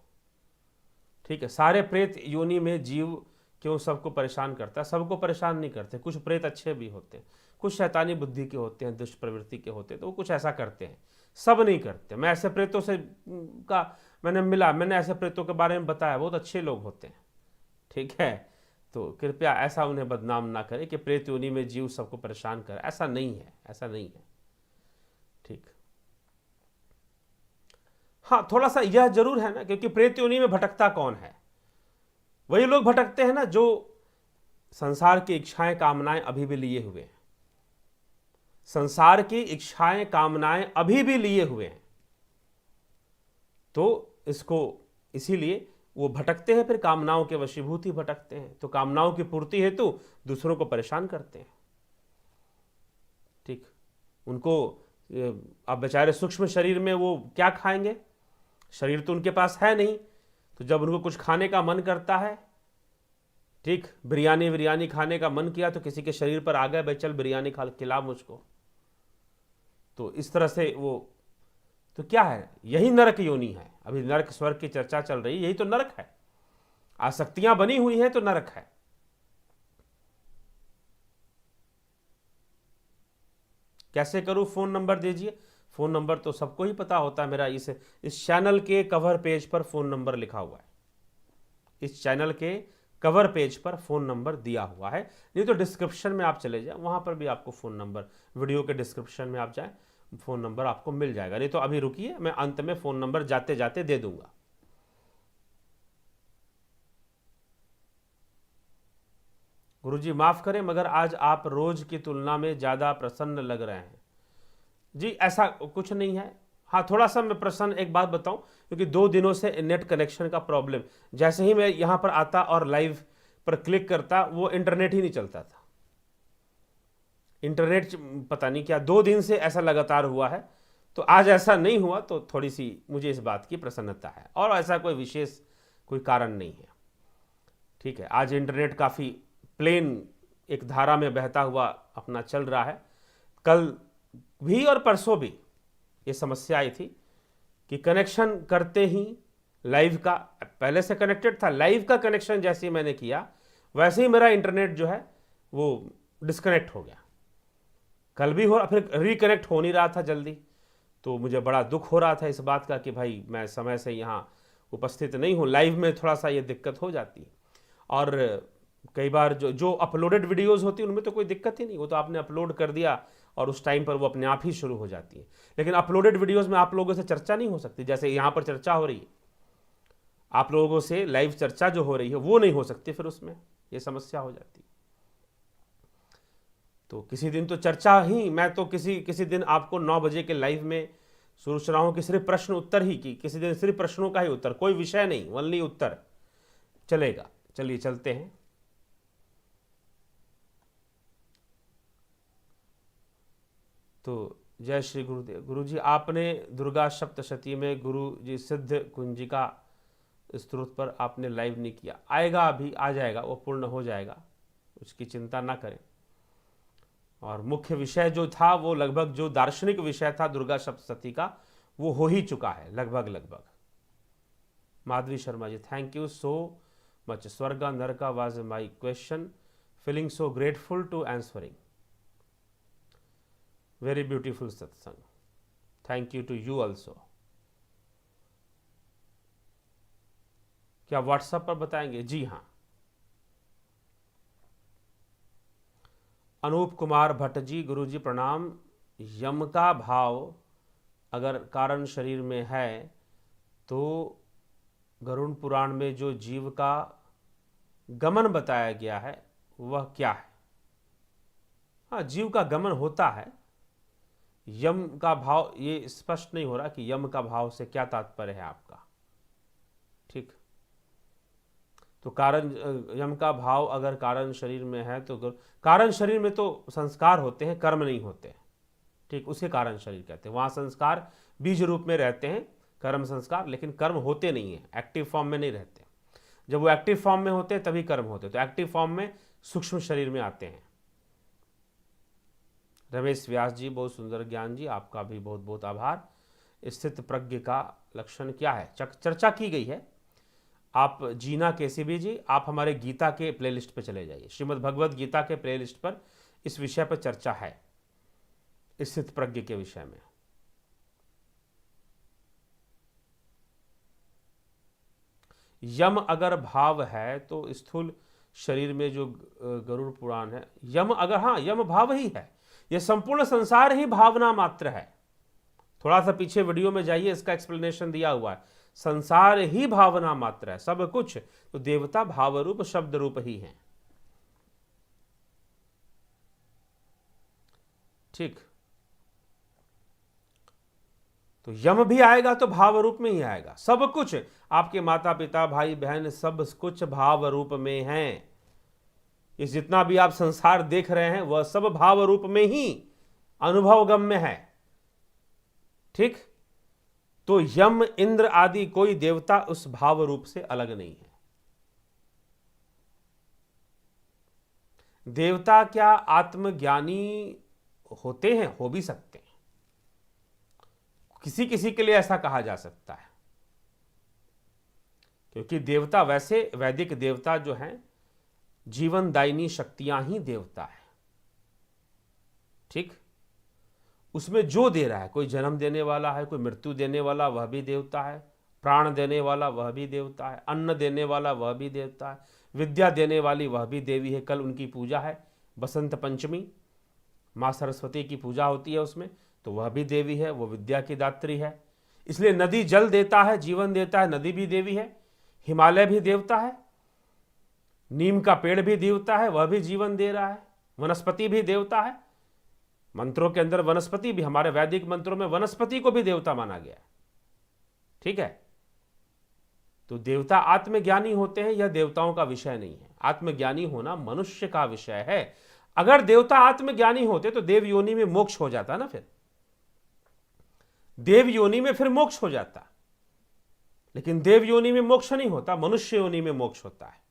ठीक है, सारे प्रेत योनि में जीव क्यों सबको परेशान करता है? सबको परेशान नहीं करते, कुछ प्रेत अच्छे भी होते हैं, कुछ शैतानी बुद्धि के होते हैं, दुष्ट प्रवृत्ति के होते हैं, तो वो कुछ ऐसा करते हैं, सब नहीं करते। मैं ऐसे प्रेतों से मैंने ऐसे प्रेतों के बारे में बताया, बहुत अच्छे लोग होते हैं। ठीक है, तो कृपया ऐसा उन्हें बदनाम ना करें कि प्रेत योनि में जीव सबको परेशान करे, ऐसा नहीं है, ऐसा नहीं है। ठीक। हाँ, थोड़ा सा यह जरूर है ना, क्योंकि प्रेत योनि में भटकता कौन है? वही लोग भटकते हैं ना जो संसार की इच्छाएं कामनाएं अभी भी लिए हुए हैं, संसार की इच्छाएं कामनाएं अभी भी लिए हुए हैं। तो इसको इसीलिए वो भटकते हैं, फिर कामनाओं के वशीभूत ही भटकते हैं, तो कामनाओं की पूर्ति हेतु दूसरों को परेशान करते हैं। ठीक, उनको अब बेचारे सूक्ष्म शरीर में वो क्या खाएंगे, शरीर तो उनके पास है नहीं, तो जब उनको कुछ खाने का मन करता है, ठीक, बिरयानी खाने का मन किया तो किसी के शरीर पर आ गए, भाई चल बिरयानी खिला मुझको, तो इस तरह से वो, तो क्या है, यही नरक योनि है। अभी नरक स्वर्ग की चर्चा चल रही है, यही तो नरक है, आसक्तियां बनी हुई हैं तो नरक है। कैसे करूं? फोन नंबर दीजिए। फोन नंबर तो सबको ही पता होता है मेरा, इस चैनल के कवर पेज पर फोन नंबर लिखा हुआ है, इस चैनल के कवर पेज पर फ़ोन नंबर दिया हुआ है, नहीं तो डिस्क्रिप्शन में आप चले जाएं, वहाँ पर भी आपको फ़ोन नंबर, वीडियो के डिस्क्रिप्शन में आप जाएं, फ़ोन नंबर आपको मिल जाएगा। नहीं तो अभी रुकिए, मैं अंत में फ़ोन नंबर जाते जाते दे दूंगा। गुरुजी माफ़ करें मगर आज आप रोज़ की तुलना में ज़्यादा प्रसन्न लग रहे हैं। जी ऐसा कुछ नहीं है, हाँ थोड़ा सा मैं प्रसन्न, एक बात बताऊं, क्योंकि 2 दिनों से नेट कनेक्शन का प्रॉब्लम, जैसे ही मैं यहाँ पर आता और लाइव पर क्लिक करता वो इंटरनेट ही नहीं चलता था। इंटरनेट पता नहीं क्या 2 दिन से ऐसा लगातार हुआ है, तो आज ऐसा नहीं हुआ, तो थोड़ी सी मुझे इस बात की प्रसन्नता है, और ऐसा कोई विशेष कोई कारण नहीं है। ठीक है, आज इंटरनेट काफ़ी प्लेन एक धारा में बहता हुआ अपना चल रहा है। कल भी और परसों भी ये समस्या आई थी कि कनेक्शन करते ही लाइव का, पहले से कनेक्टेड था, लाइव का कनेक्शन जैसे ही मैंने किया वैसे ही मेरा इंटरनेट जो है वो डिस्कनेक्ट हो गया। कल भी हो, फिर रिकनेक्ट हो नहीं रहा था जल्दी, तो मुझे बड़ा दुख हो रहा था इस बात का कि भाई मैं समय से यहाँ उपस्थित नहीं हूँ, लाइव में थोड़ा सा ये दिक्कत हो जाती है। और कई बार जो अपलोडेड वीडियोस होती हैं उनमें तो कोई दिक्कत ही नहीं, वो तो आपने अपलोड कर दिया और उस टाइम पर वो अपने आप ही शुरू हो जाती है। लेकिन अपलोडेड वीडियोस में आप लोगों से चर्चा नहीं हो सकती, जैसे यहाँ पर चर्चा हो रही है, आप लोगों से लाइव चर्चा जो हो रही है वो नहीं हो सकती, फिर उसमें ये समस्या हो जाती है। तो किसी दिन तो चर्चा ही, मैं तो किसी दिन आपको 9 बजे के लाइव में सोच रहा हूँ कि सिर्फ प्रश्न उत्तर ही की, किसी दिन सिर्फ प्रश्नों का ही उत्तर, कोई विषय नहीं, ओनली उत्तर चलेगा। चलिए चलते हैं। तो जय श्री गुरुदेव। गुरु जी आपने दुर्गा सप्तशती में गुरु जी सिद्ध कुंजिका स्तोत्र पर आपने लाइव नहीं किया, आएगा, अभी आ जाएगा, वो पूर्ण हो जाएगा, उसकी चिंता ना करें। और मुख्य विषय जो था वो लगभग, जो दार्शनिक विषय था दुर्गा सप्तशती का, वो हो ही चुका है लगभग। Madhavi Sharma ji thank you so much. Swarga naraka was my question, feeling so grateful to answering. Very beautiful satsang, thank you to you also. क्या व्हाट्सएप पर बताएंगे? जी हाँ। अनूप कुमार भट्ट जी, गुरु जी प्रणाम। यम का भाव अगर कारण शरीर में है तो गरुड़ पुराण में जो जीव का गमन बताया गया है वह क्या है? हाँ, जीव का गमन होता है। यम का भाव, ये स्पष्ट नहीं हो रहा कि यम का भाव से क्या तात्पर्य है आपका। ठीक, तो कारण, यम का भाव अगर कारण शरीर में है तो कारण शरीर में तो संस्कार होते हैं, कर्म नहीं होते हैं। ठीक, उसे कारण शरीर कहते हैं। वहाँ संस्कार बीज रूप में रहते हैं, कर्म संस्कार, लेकिन कर्म होते नहीं हैं, एक्टिव फॉर्म में नहीं रहते। जब वो एक्टिव फॉर्म में होते हैं तभी कर्म होते हैं, तो एक्टिव फॉर्म में सूक्ष्म शरीर में आते हैं। रमेश व्यास जी बहुत सुंदर ज्ञान जी, आपका भी बहुत बहुत आभार। स्थित प्रज्ञ का लक्षण क्या है? चर्चा की गई है। आप जीना केसीबी जी, आप हमारे गीता के प्लेलिस्ट पर चले जाइए, श्रीमद् भगवद गीता के प्लेलिस्ट पर इस विषय पर चर्चा है, स्थित प्रज्ञ के विषय में। यम अगर भाव है तो स्थूल शरीर में जो गरुड़ पुराण है, यम अगर, हाँ यम भाव ही है, यह संपूर्ण संसार ही भावना मात्र है। थोड़ा सा पीछे वीडियो में जाइए, इसका एक्सप्लेनेशन दिया हुआ है। संसार ही भावना मात्र है, सब कुछ तो देवता भाव रूप शब्द रूप ही है। ठीक, तो यम भी आएगा तो भाव रूप में ही आएगा। सब कुछ, आपके माता पिता भाई बहन सब कुछ भाव रूप में हैं। इस जितना भी आप संसार देख रहे हैं वह सब भाव रूप में ही अनुभवगम में है। ठीक, तो यम इंद्र आदि कोई देवता उस भाव रूप से अलग नहीं है। देवता क्या आत्मज्ञानी होते हैं? हो भी सकते हैं, किसी किसी के लिए ऐसा कहा जा सकता है, क्योंकि देवता वैसे वैदिक देवता जो हैं जीवनदायिनी शक्तियां ही देवता है। ठीक, उसमें जो दे रहा है, कोई जन्म देने वाला है, कोई मृत्यु देने वाला, वह भी देवता है। प्राण देने वाला वह भी देवता है, अन्न देने वाला वह भी देवता है, विद्या देने वाली वह भी देवी है। कल उनकी पूजा है, बसंत पंचमी, माँ सरस्वती की पूजा होती है उसमें, तो वह भी देवी है, वो विद्या की दात्री है। इसलिए नदी जल देता है, जीवन देता है, नदी भी देवी है। हिमालय भी देवता है, नीम का पेड़ भी देवता है, वह भी जीवन दे रहा है। वनस्पति भी देवता है, मंत्रों के अंदर वनस्पति भी, हमारे वैदिक मंत्रों में वनस्पति को भी देवता माना गया है। ठीक है, तो देवता आत्मज्ञानी होते हैं, यह देवताओं का विषय नहीं है। आत्मज्ञानी होना मनुष्य का विषय है। अगर देवता आत्मज्ञानी होते तो देव योनि में मोक्ष हो जाता ना, फिर देव योनि में फिर मोक्ष हो जाता। लेकिन देव योनि में मोक्ष नहीं होता, मनुष्य योनि में मोक्ष होता है।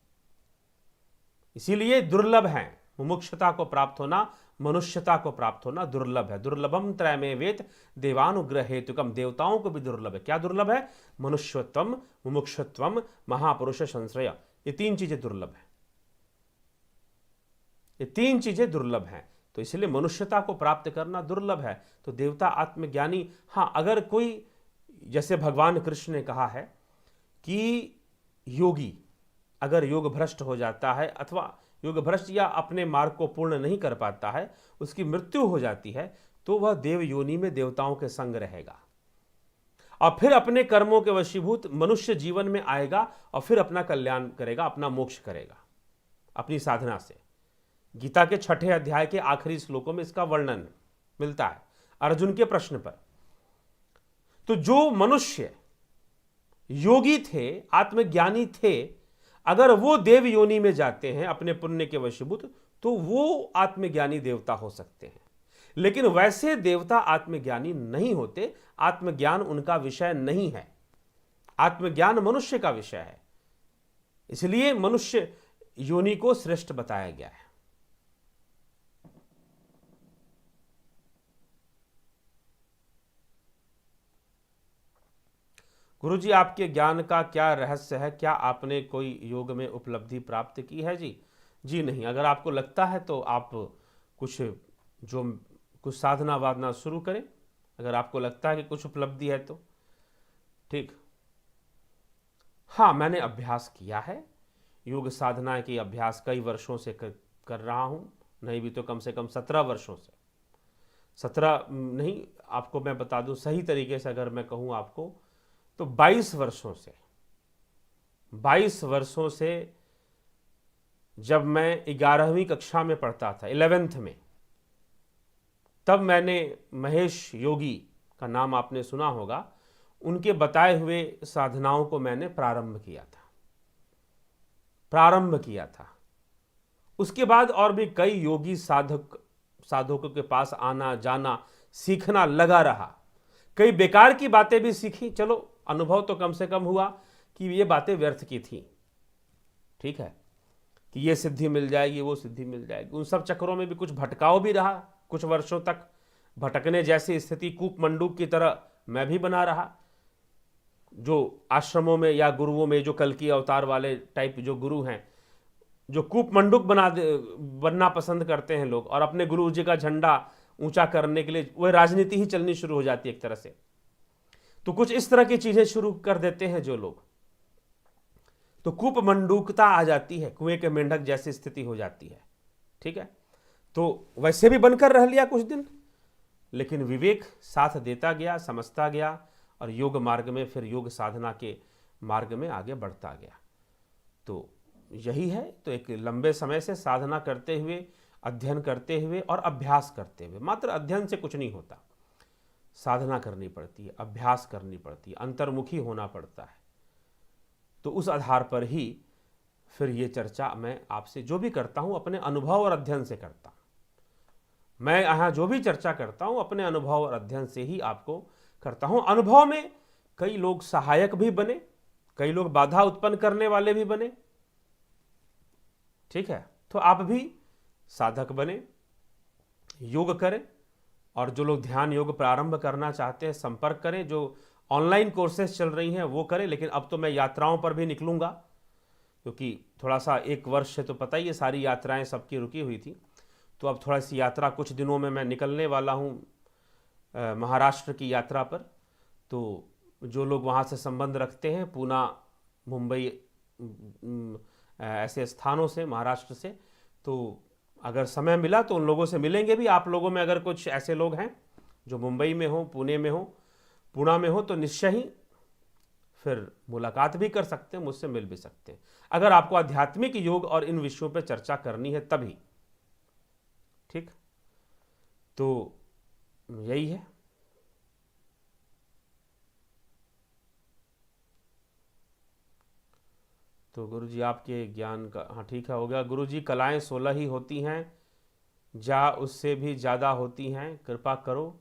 इसीलिए दुर्लभ है मुमुक्षता को प्राप्त होना, मनुष्यता को प्राप्त होना दुर्लभ है। दुर्लभम त्रयमे वेत देवानुग्रह हेतुकम, देवताओं को भी दुर्लभ है। क्या दुर्लभ है? मनुष्यत्वम, मुमुक्षत्वम, महापुरुष संश्रय, ये तीन चीजें दुर्लभ है। ये तीन चीजें दुर्लभ हैं, तो इसलिए मनुष्यता को प्राप्त करना दुर्लभ है। तो देवता आत्मज्ञानी, हाँ, अगर कोई, जैसे भगवान कृष्ण ने कहा है कि योगी अगर योग भ्रष्ट हो जाता है, अथवा योग भ्रष्ट या अपने मार्ग को पूर्ण नहीं कर पाता है, उसकी मृत्यु हो जाती है, तो वह देव योनि में देवताओं के संग रहेगा और फिर अपने कर्मों के वशीभूत मनुष्य जीवन में आएगा और फिर अपना कल्याण करेगा, अपना मोक्ष करेगा अपनी साधना से। गीता के 6 अध्याय के आखिरी श्लोकों में इसका वर्णन मिलता है अर्जुन के प्रश्न पर। तो जो मनुष्य योगी थे, आत्मज्ञानी थे, अगर वो देव योनि में जाते हैं अपने पुण्य के वशीभूत, तो वो आत्मज्ञानी देवता हो सकते हैं। लेकिन वैसे देवता आत्मज्ञानी नहीं होते, आत्मज्ञान उनका विषय नहीं है। आत्मज्ञान मनुष्य का विषय है, इसलिए मनुष्य योनि को श्रेष्ठ बताया गया है। गुरुजी, आपके ज्ञान का क्या रहस्य है? क्या आपने कोई योग में उपलब्धि प्राप्त की है? जी नहीं। अगर आपको लगता है तो आप कुछ साधना वादना शुरू करें, अगर आपको लगता है कि कुछ उपलब्धि है तो। ठीक, हाँ, मैंने अभ्यास किया है, योग साधना की अभ्यास कई वर्षों से कर रहा हूँ, नहीं भी तो कम से कम 17 वर्षों से। 17 नहीं, आपको मैं बता दूं सही तरीके से अगर मैं कहूँ आपको, तो 22 वर्षों से जब मैं 11वीं कक्षा में पढ़ता था, 11th में, तब मैंने महेश योगी का नाम आपने सुना होगा, उनके बताए हुए साधनाओं को मैंने प्रारंभ किया था। उसके बाद और भी कई योगी साधकों के पास आना जाना, सीखना लगा रहा। कई बेकार की बातें भी सीखी, चलो अनुभव तो कम से कम हुआ कि ये बातें व्यर्थ की थी। ठीक है, कि ये सिद्धि मिल जाएगी, वो सिद्धि मिल जाएगी। उन सब चक्करों में भी कुछ भटकाव भी रहा, कुछ वर्षों तक भटकने जैसी स्थिति कूप मंडूक की तरह मैं भी बना रहा। जो आश्रमों में या गुरुओं में जो कल की अवतार वाले टाइप जो गुरु हैं, जो कूप मंडूक बनना पसंद करते हैं लोग, और अपने गुरु जी का झंडा ऊंचा करने के लिए वह राजनीति ही चलनी शुरू हो जाती है एक तरह से। तो कुछ इस तरह की चीजें शुरू कर देते हैं जो लोग, तो कूप मंडूकता आ जाती है, कुएं के मेंढक जैसी स्थिति हो जाती है। ठीक है, तो वैसे भी बनकर रह लिया कुछ दिन, लेकिन विवेक साथ देता गया, समझता गया, और योग मार्ग में, फिर योग साधना के मार्ग में आगे बढ़ता गया। तो यही है। तो एक लंबे समय से साधना करते हुए, अध्ययन करते हुए और अभ्यास करते हुए, मात्र अध्ययन से कुछ नहीं होता, साधना करनी पड़ती है, अभ्यास करनी पड़ती है, अंतर्मुखी होना पड़ता है। तो उस आधार पर ही फिर ये चर्चा मैं आपसे जो भी करता हूँ अपने अनुभव और अध्ययन से करता हूँ। मैं यहाँ जो भी चर्चा करता हूँ अपने अनुभव और अध्ययन से ही आपको करता हूँ। अनुभव में कई लोग सहायक भी बने, कई लोग बाधा उत्पन्न करने वाले भी बने। ठीक है, तो आप भी साधक बने, योग करें, और जो लोग ध्यान योग प्रारंभ करना चाहते हैं संपर्क करें। जो ऑनलाइन कोर्सेज चल रही हैं वो करें, लेकिन अब तो मैं यात्राओं पर भी निकलूंगा, क्योंकि थोड़ा सा 1 वर्ष से तो पता ही है सारी यात्राएं सबकी रुकी हुई थी। तो अब थोड़ा सी यात्रा कुछ दिनों में मैं निकलने वाला हूँ महाराष्ट्र की यात्रा पर। तो जो लोग वहाँ से संबंध रखते हैं, पूना, मुंबई, ऐसे स्थानों से, महाराष्ट्र से। तो अगर समय मिला तो उन लोगों से मिलेंगे भी। आप लोगों में अगर कुछ ऐसे लोग हैं जो मुंबई में हो, पुणे में हो, पुणे में हो, तो निश्चय ही फिर मुलाकात भी कर सकते हैं, मुझसे मिल भी सकते हैं, अगर आपको आध्यात्मिक योग और इन विषयों पर चर्चा करनी है तभी। ठीक, तो यही है। तो गुरुजी आपके ज्ञान का, हाँ ठीक है, हो गया। गुरुजी कलाएं 16 ही होती हैं या उससे भी ज़्यादा होती हैं, कृपा करो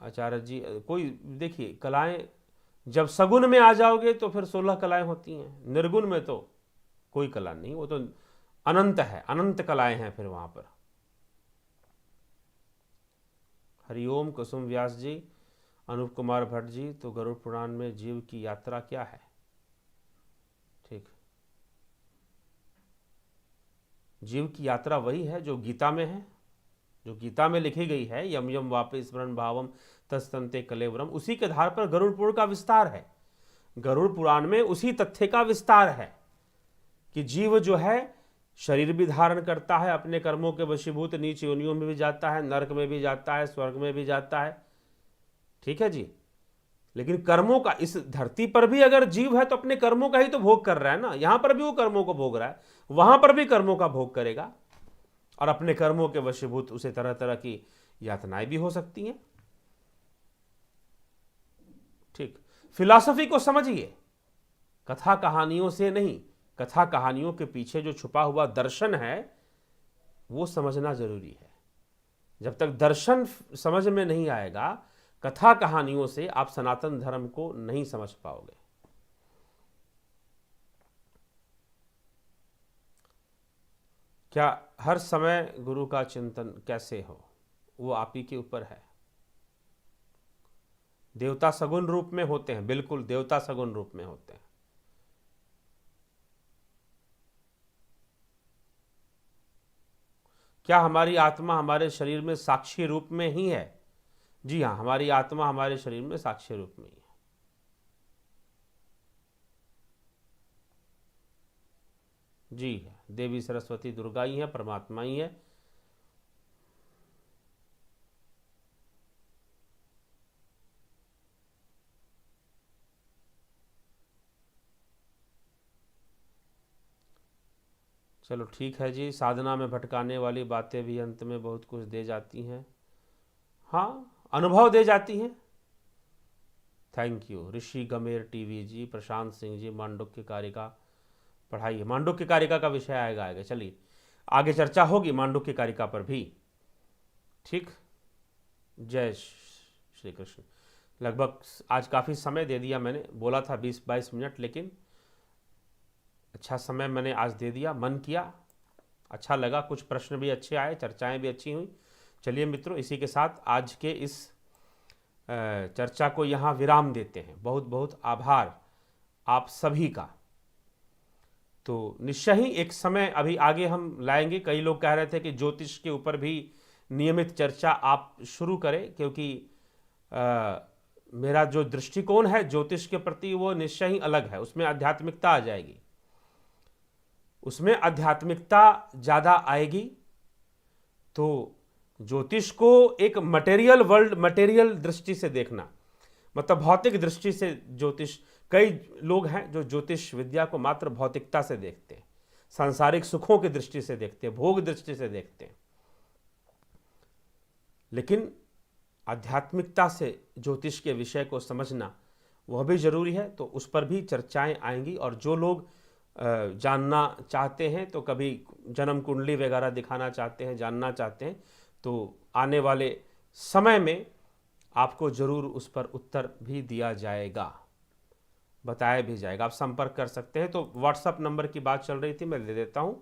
आचार्य जी। कोई देखिए, कलाएं जब सगुन में आ जाओगे तो फिर 16 कलाएं होती हैं, निर्गुण में तो कोई कला नहीं, वो तो अनंत है, अनंत कलाएं हैं फिर वहां पर। हरिओम कुसुम व्यास जी, अनूप कुमार भट्ट जी। तो गरुड़ पुराण में जीव की यात्रा क्या है? ठीक, जीव की यात्रा वही है जो गीता में है, जो गीता में लिखी गई है, यम यम वापि स्मरण भावम तस्तंते कलेवरम, उसी के आधार पर गरुड़ पुराण का विस्तार है। गरुड़ पुराण में उसी तथ्य का विस्तार है कि जीव जो है शरीर भी धारण करता है, अपने कर्मों के वशीभूत नीच योनियों में भी जाता है, नरक में भी जाता है, स्वर्ग में भी जाता है। ठीक है जी, लेकिन कर्मों का, इस धरती पर भी अगर जीव है तो अपने कर्मों का ही तो भोग कर रहा है ना। यहां पर भी वो कर्मों को भोग रहा है, वहां पर भी कर्मों का भोग करेगा, और अपने कर्मों के वशीभूत उसे तरह तरह की यातनाएं भी हो सकती हैं। ठीक, फिलॉसफी को समझिए, कथा कहानियों से नहीं, कथा कहानियों के पीछे जो छुपा हुआ दर्शन है वो समझना जरूरी है। जब तक दर्शन समझ में नहीं आएगा, कथा कहानियों से आप सनातन धर्म को नहीं समझ पाओगे। क्या हर समय गुरु का चिंतन कैसे हो, वो आप ही के ऊपर है। देवता सगुण रूप में होते हैं, बिल्कुल देवता सगुण रूप में होते हैं। क्या हमारी आत्मा हमारे शरीर में साक्षी रूप में ही है? जी हाँ, हमारी आत्मा हमारे शरीर में साक्षी रूप में ही है। जी है, देवी सरस्वती दुर्गा ही है, परमात्मा ही है। चलो ठीक है जी, साधना में भटकाने वाली बातें भी अंत में बहुत कुछ दे जाती हैं। हाँ, अनुभव दे जाती हैं। थैंक यू ऋषि गमेर टीवी जी, प्रशांत सिंह जी, मांडुक्य कारिका पढ़ाइए। मांडुक्य कारिका का विषय आएगा, चलिए आगे चर्चा होगी मांडुक्य कारिका पर भी। ठीक, जय श्री कृष्ण। लगभग आज काफ़ी समय दे दिया मैंने, बोला था 20-22 मिनट, लेकिन अच्छा समय मैंने आज दे दिया, मन किया, अच्छा लगा, कुछ प्रश्न भी अच्छे आए, चर्चाएं भी अच्छी हुई। चलिए मित्रों, इसी के साथ आज के इस चर्चा को यहाँ विराम देते हैं। बहुत बहुत आभार आप सभी का। तो निश्चय ही एक समय अभी आगे हम लाएंगे। कई लोग कह रहे थे कि ज्योतिष के ऊपर भी नियमित चर्चा आप शुरू करें, क्योंकि मेरा जो दृष्टिकोण है ज्योतिष के प्रति वो निश्चय ही अलग है, उसमें आध्यात्मिकता आ जाएगी, उसमें आध्यात्मिकता ज़्यादा आएगी। तो ज्योतिष को एक मटेरियल वर्ल्ड, मटेरियल दृष्टि से देखना, मतलब भौतिक दृष्टि से ज्योतिष, कई लोग हैं जो ज्योतिष विद्या को मात्र भौतिकता से देखते हैं, सांसारिक सुखों की दृष्टि से देखते हैं, भोग दृष्टि से देखते हैं। लेकिन आध्यात्मिकता से ज्योतिष के विषय को समझना वह भी जरूरी है। तो उस पर भी चर्चाएं आएंगी, और जो लोग जानना चाहते हैं, तो कभी जन्म कुंडली वगैरह दिखाना चाहते हैं, जानना चाहते हैं, तो आने वाले समय में आपको जरूर उस पर उत्तर भी दिया जाएगा, बताया भी जाएगा। आप संपर्क कर सकते हैं। तो व्हाट्सएप नंबर की बात चल रही थी, मैं दे देता हूं।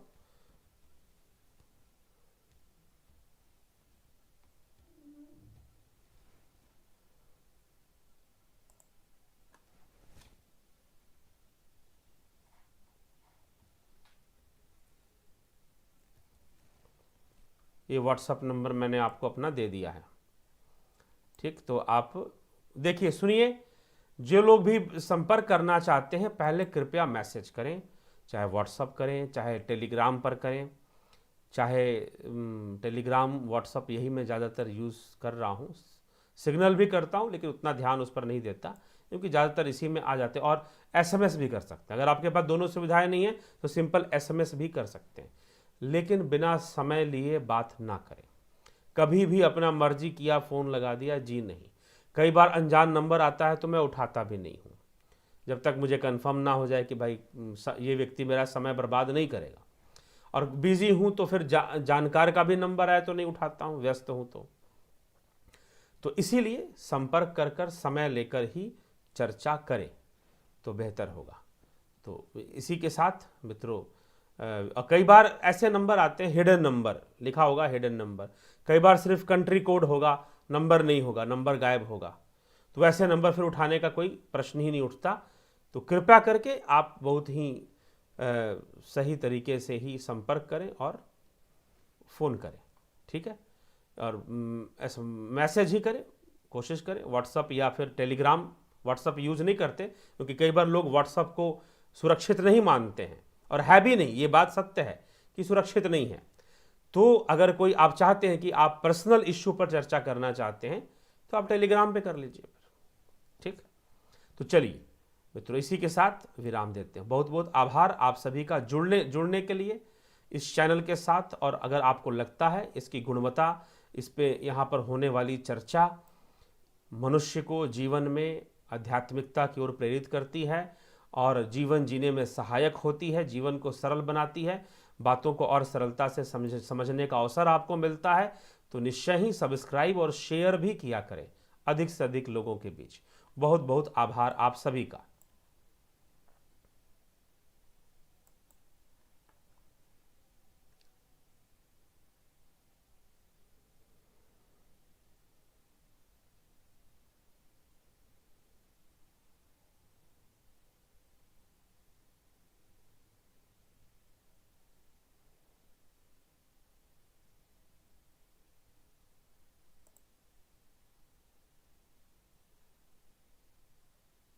ये व्हाट्सएप नंबर मैंने आपको अपना दे दिया है। ठीक, तो आप देखिए, सुनिए, जो लोग भी संपर्क करना चाहते हैं पहले कृपया मैसेज करें, चाहे व्हाट्सअप करें, चाहे टेलीग्राम पर करें, चाहे टेलीग्राम व्हाट्सअप यही मैं ज़्यादातर यूज़ कर रहा हूँ। सिग्नल भी करता हूँ लेकिन उतना ध्यान उस पर नहीं देता, क्योंकि ज़्यादातर इसी में आ जाते हैं। और एसएमएस भी कर सकते हैं, अगर आपके पास दोनों सुविधाएं नहीं हैं तो सिंपल एसएमएस भी कर सकते हैं, लेकिन बिना समय लिए बात ना करें। कभी भी अपना मर्जी किया फ़ोन लगा दिया, जी नहीं। कई बार अनजान नंबर आता है तो मैं उठाता भी नहीं हूँ, जब तक मुझे कंफर्म ना हो जाए कि भाई ये व्यक्ति मेरा समय बर्बाद नहीं करेगा। और बिजी हूँ तो फिर जानकार का भी नंबर आए तो नहीं उठाता हूँ, व्यस्त हूँ तो इसीलिए संपर्क कर कर समय लेकर ही चर्चा करें तो बेहतर होगा। तो इसी के साथ मित्रों, कई बार ऐसे नंबर आते हैं, हिडन नंबर लिखा होगा, हिडन नंबर। कई बार सिर्फ कंट्री कोड होगा, नंबर नहीं होगा, नंबर गायब होगा, तो वैसे नंबर फिर उठाने का कोई प्रश्न ही नहीं उठता। तो कृपया करके आप बहुत ही सही तरीके से ही संपर्क करें और फ़ोन करें, ठीक है। और ऐसा मैसेज ही करें, कोशिश करें। व्हाट्सअप या फिर टेलीग्राम, व्हाट्सअप यूज़ नहीं करते क्योंकि कई बार लोग व्हाट्सअप को सुरक्षित नहीं मानते हैं, और है भी नहीं, ये बात सत्य है कि सुरक्षित नहीं है। तो अगर कोई आप चाहते हैं कि आप पर्सनल इश्यू पर चर्चा करना चाहते हैं तो आप टेलीग्राम पे कर लीजिए, ठीक। तो चलिए मित्रों, इसी के साथ विराम देते हैं। बहुत बहुत आभार आप सभी का जुड़ने के लिए इस चैनल के साथ। और अगर आपको लगता है इसकी गुणवत्ता, इस पे यहाँ पर होने वाली चर्चा मनुष्य को जीवन में आध्यात्मिकता की ओर प्रेरित करती है और जीवन जीने में सहायक होती है, जीवन को सरल बनाती है, बातों को और सरलता से समझने का अवसर आपको मिलता है, तो निश्चय ही सब्सक्राइब और शेयर भी किया करें अधिक से अधिक लोगों के बीच। बहुत बहुत आभार आप सभी का।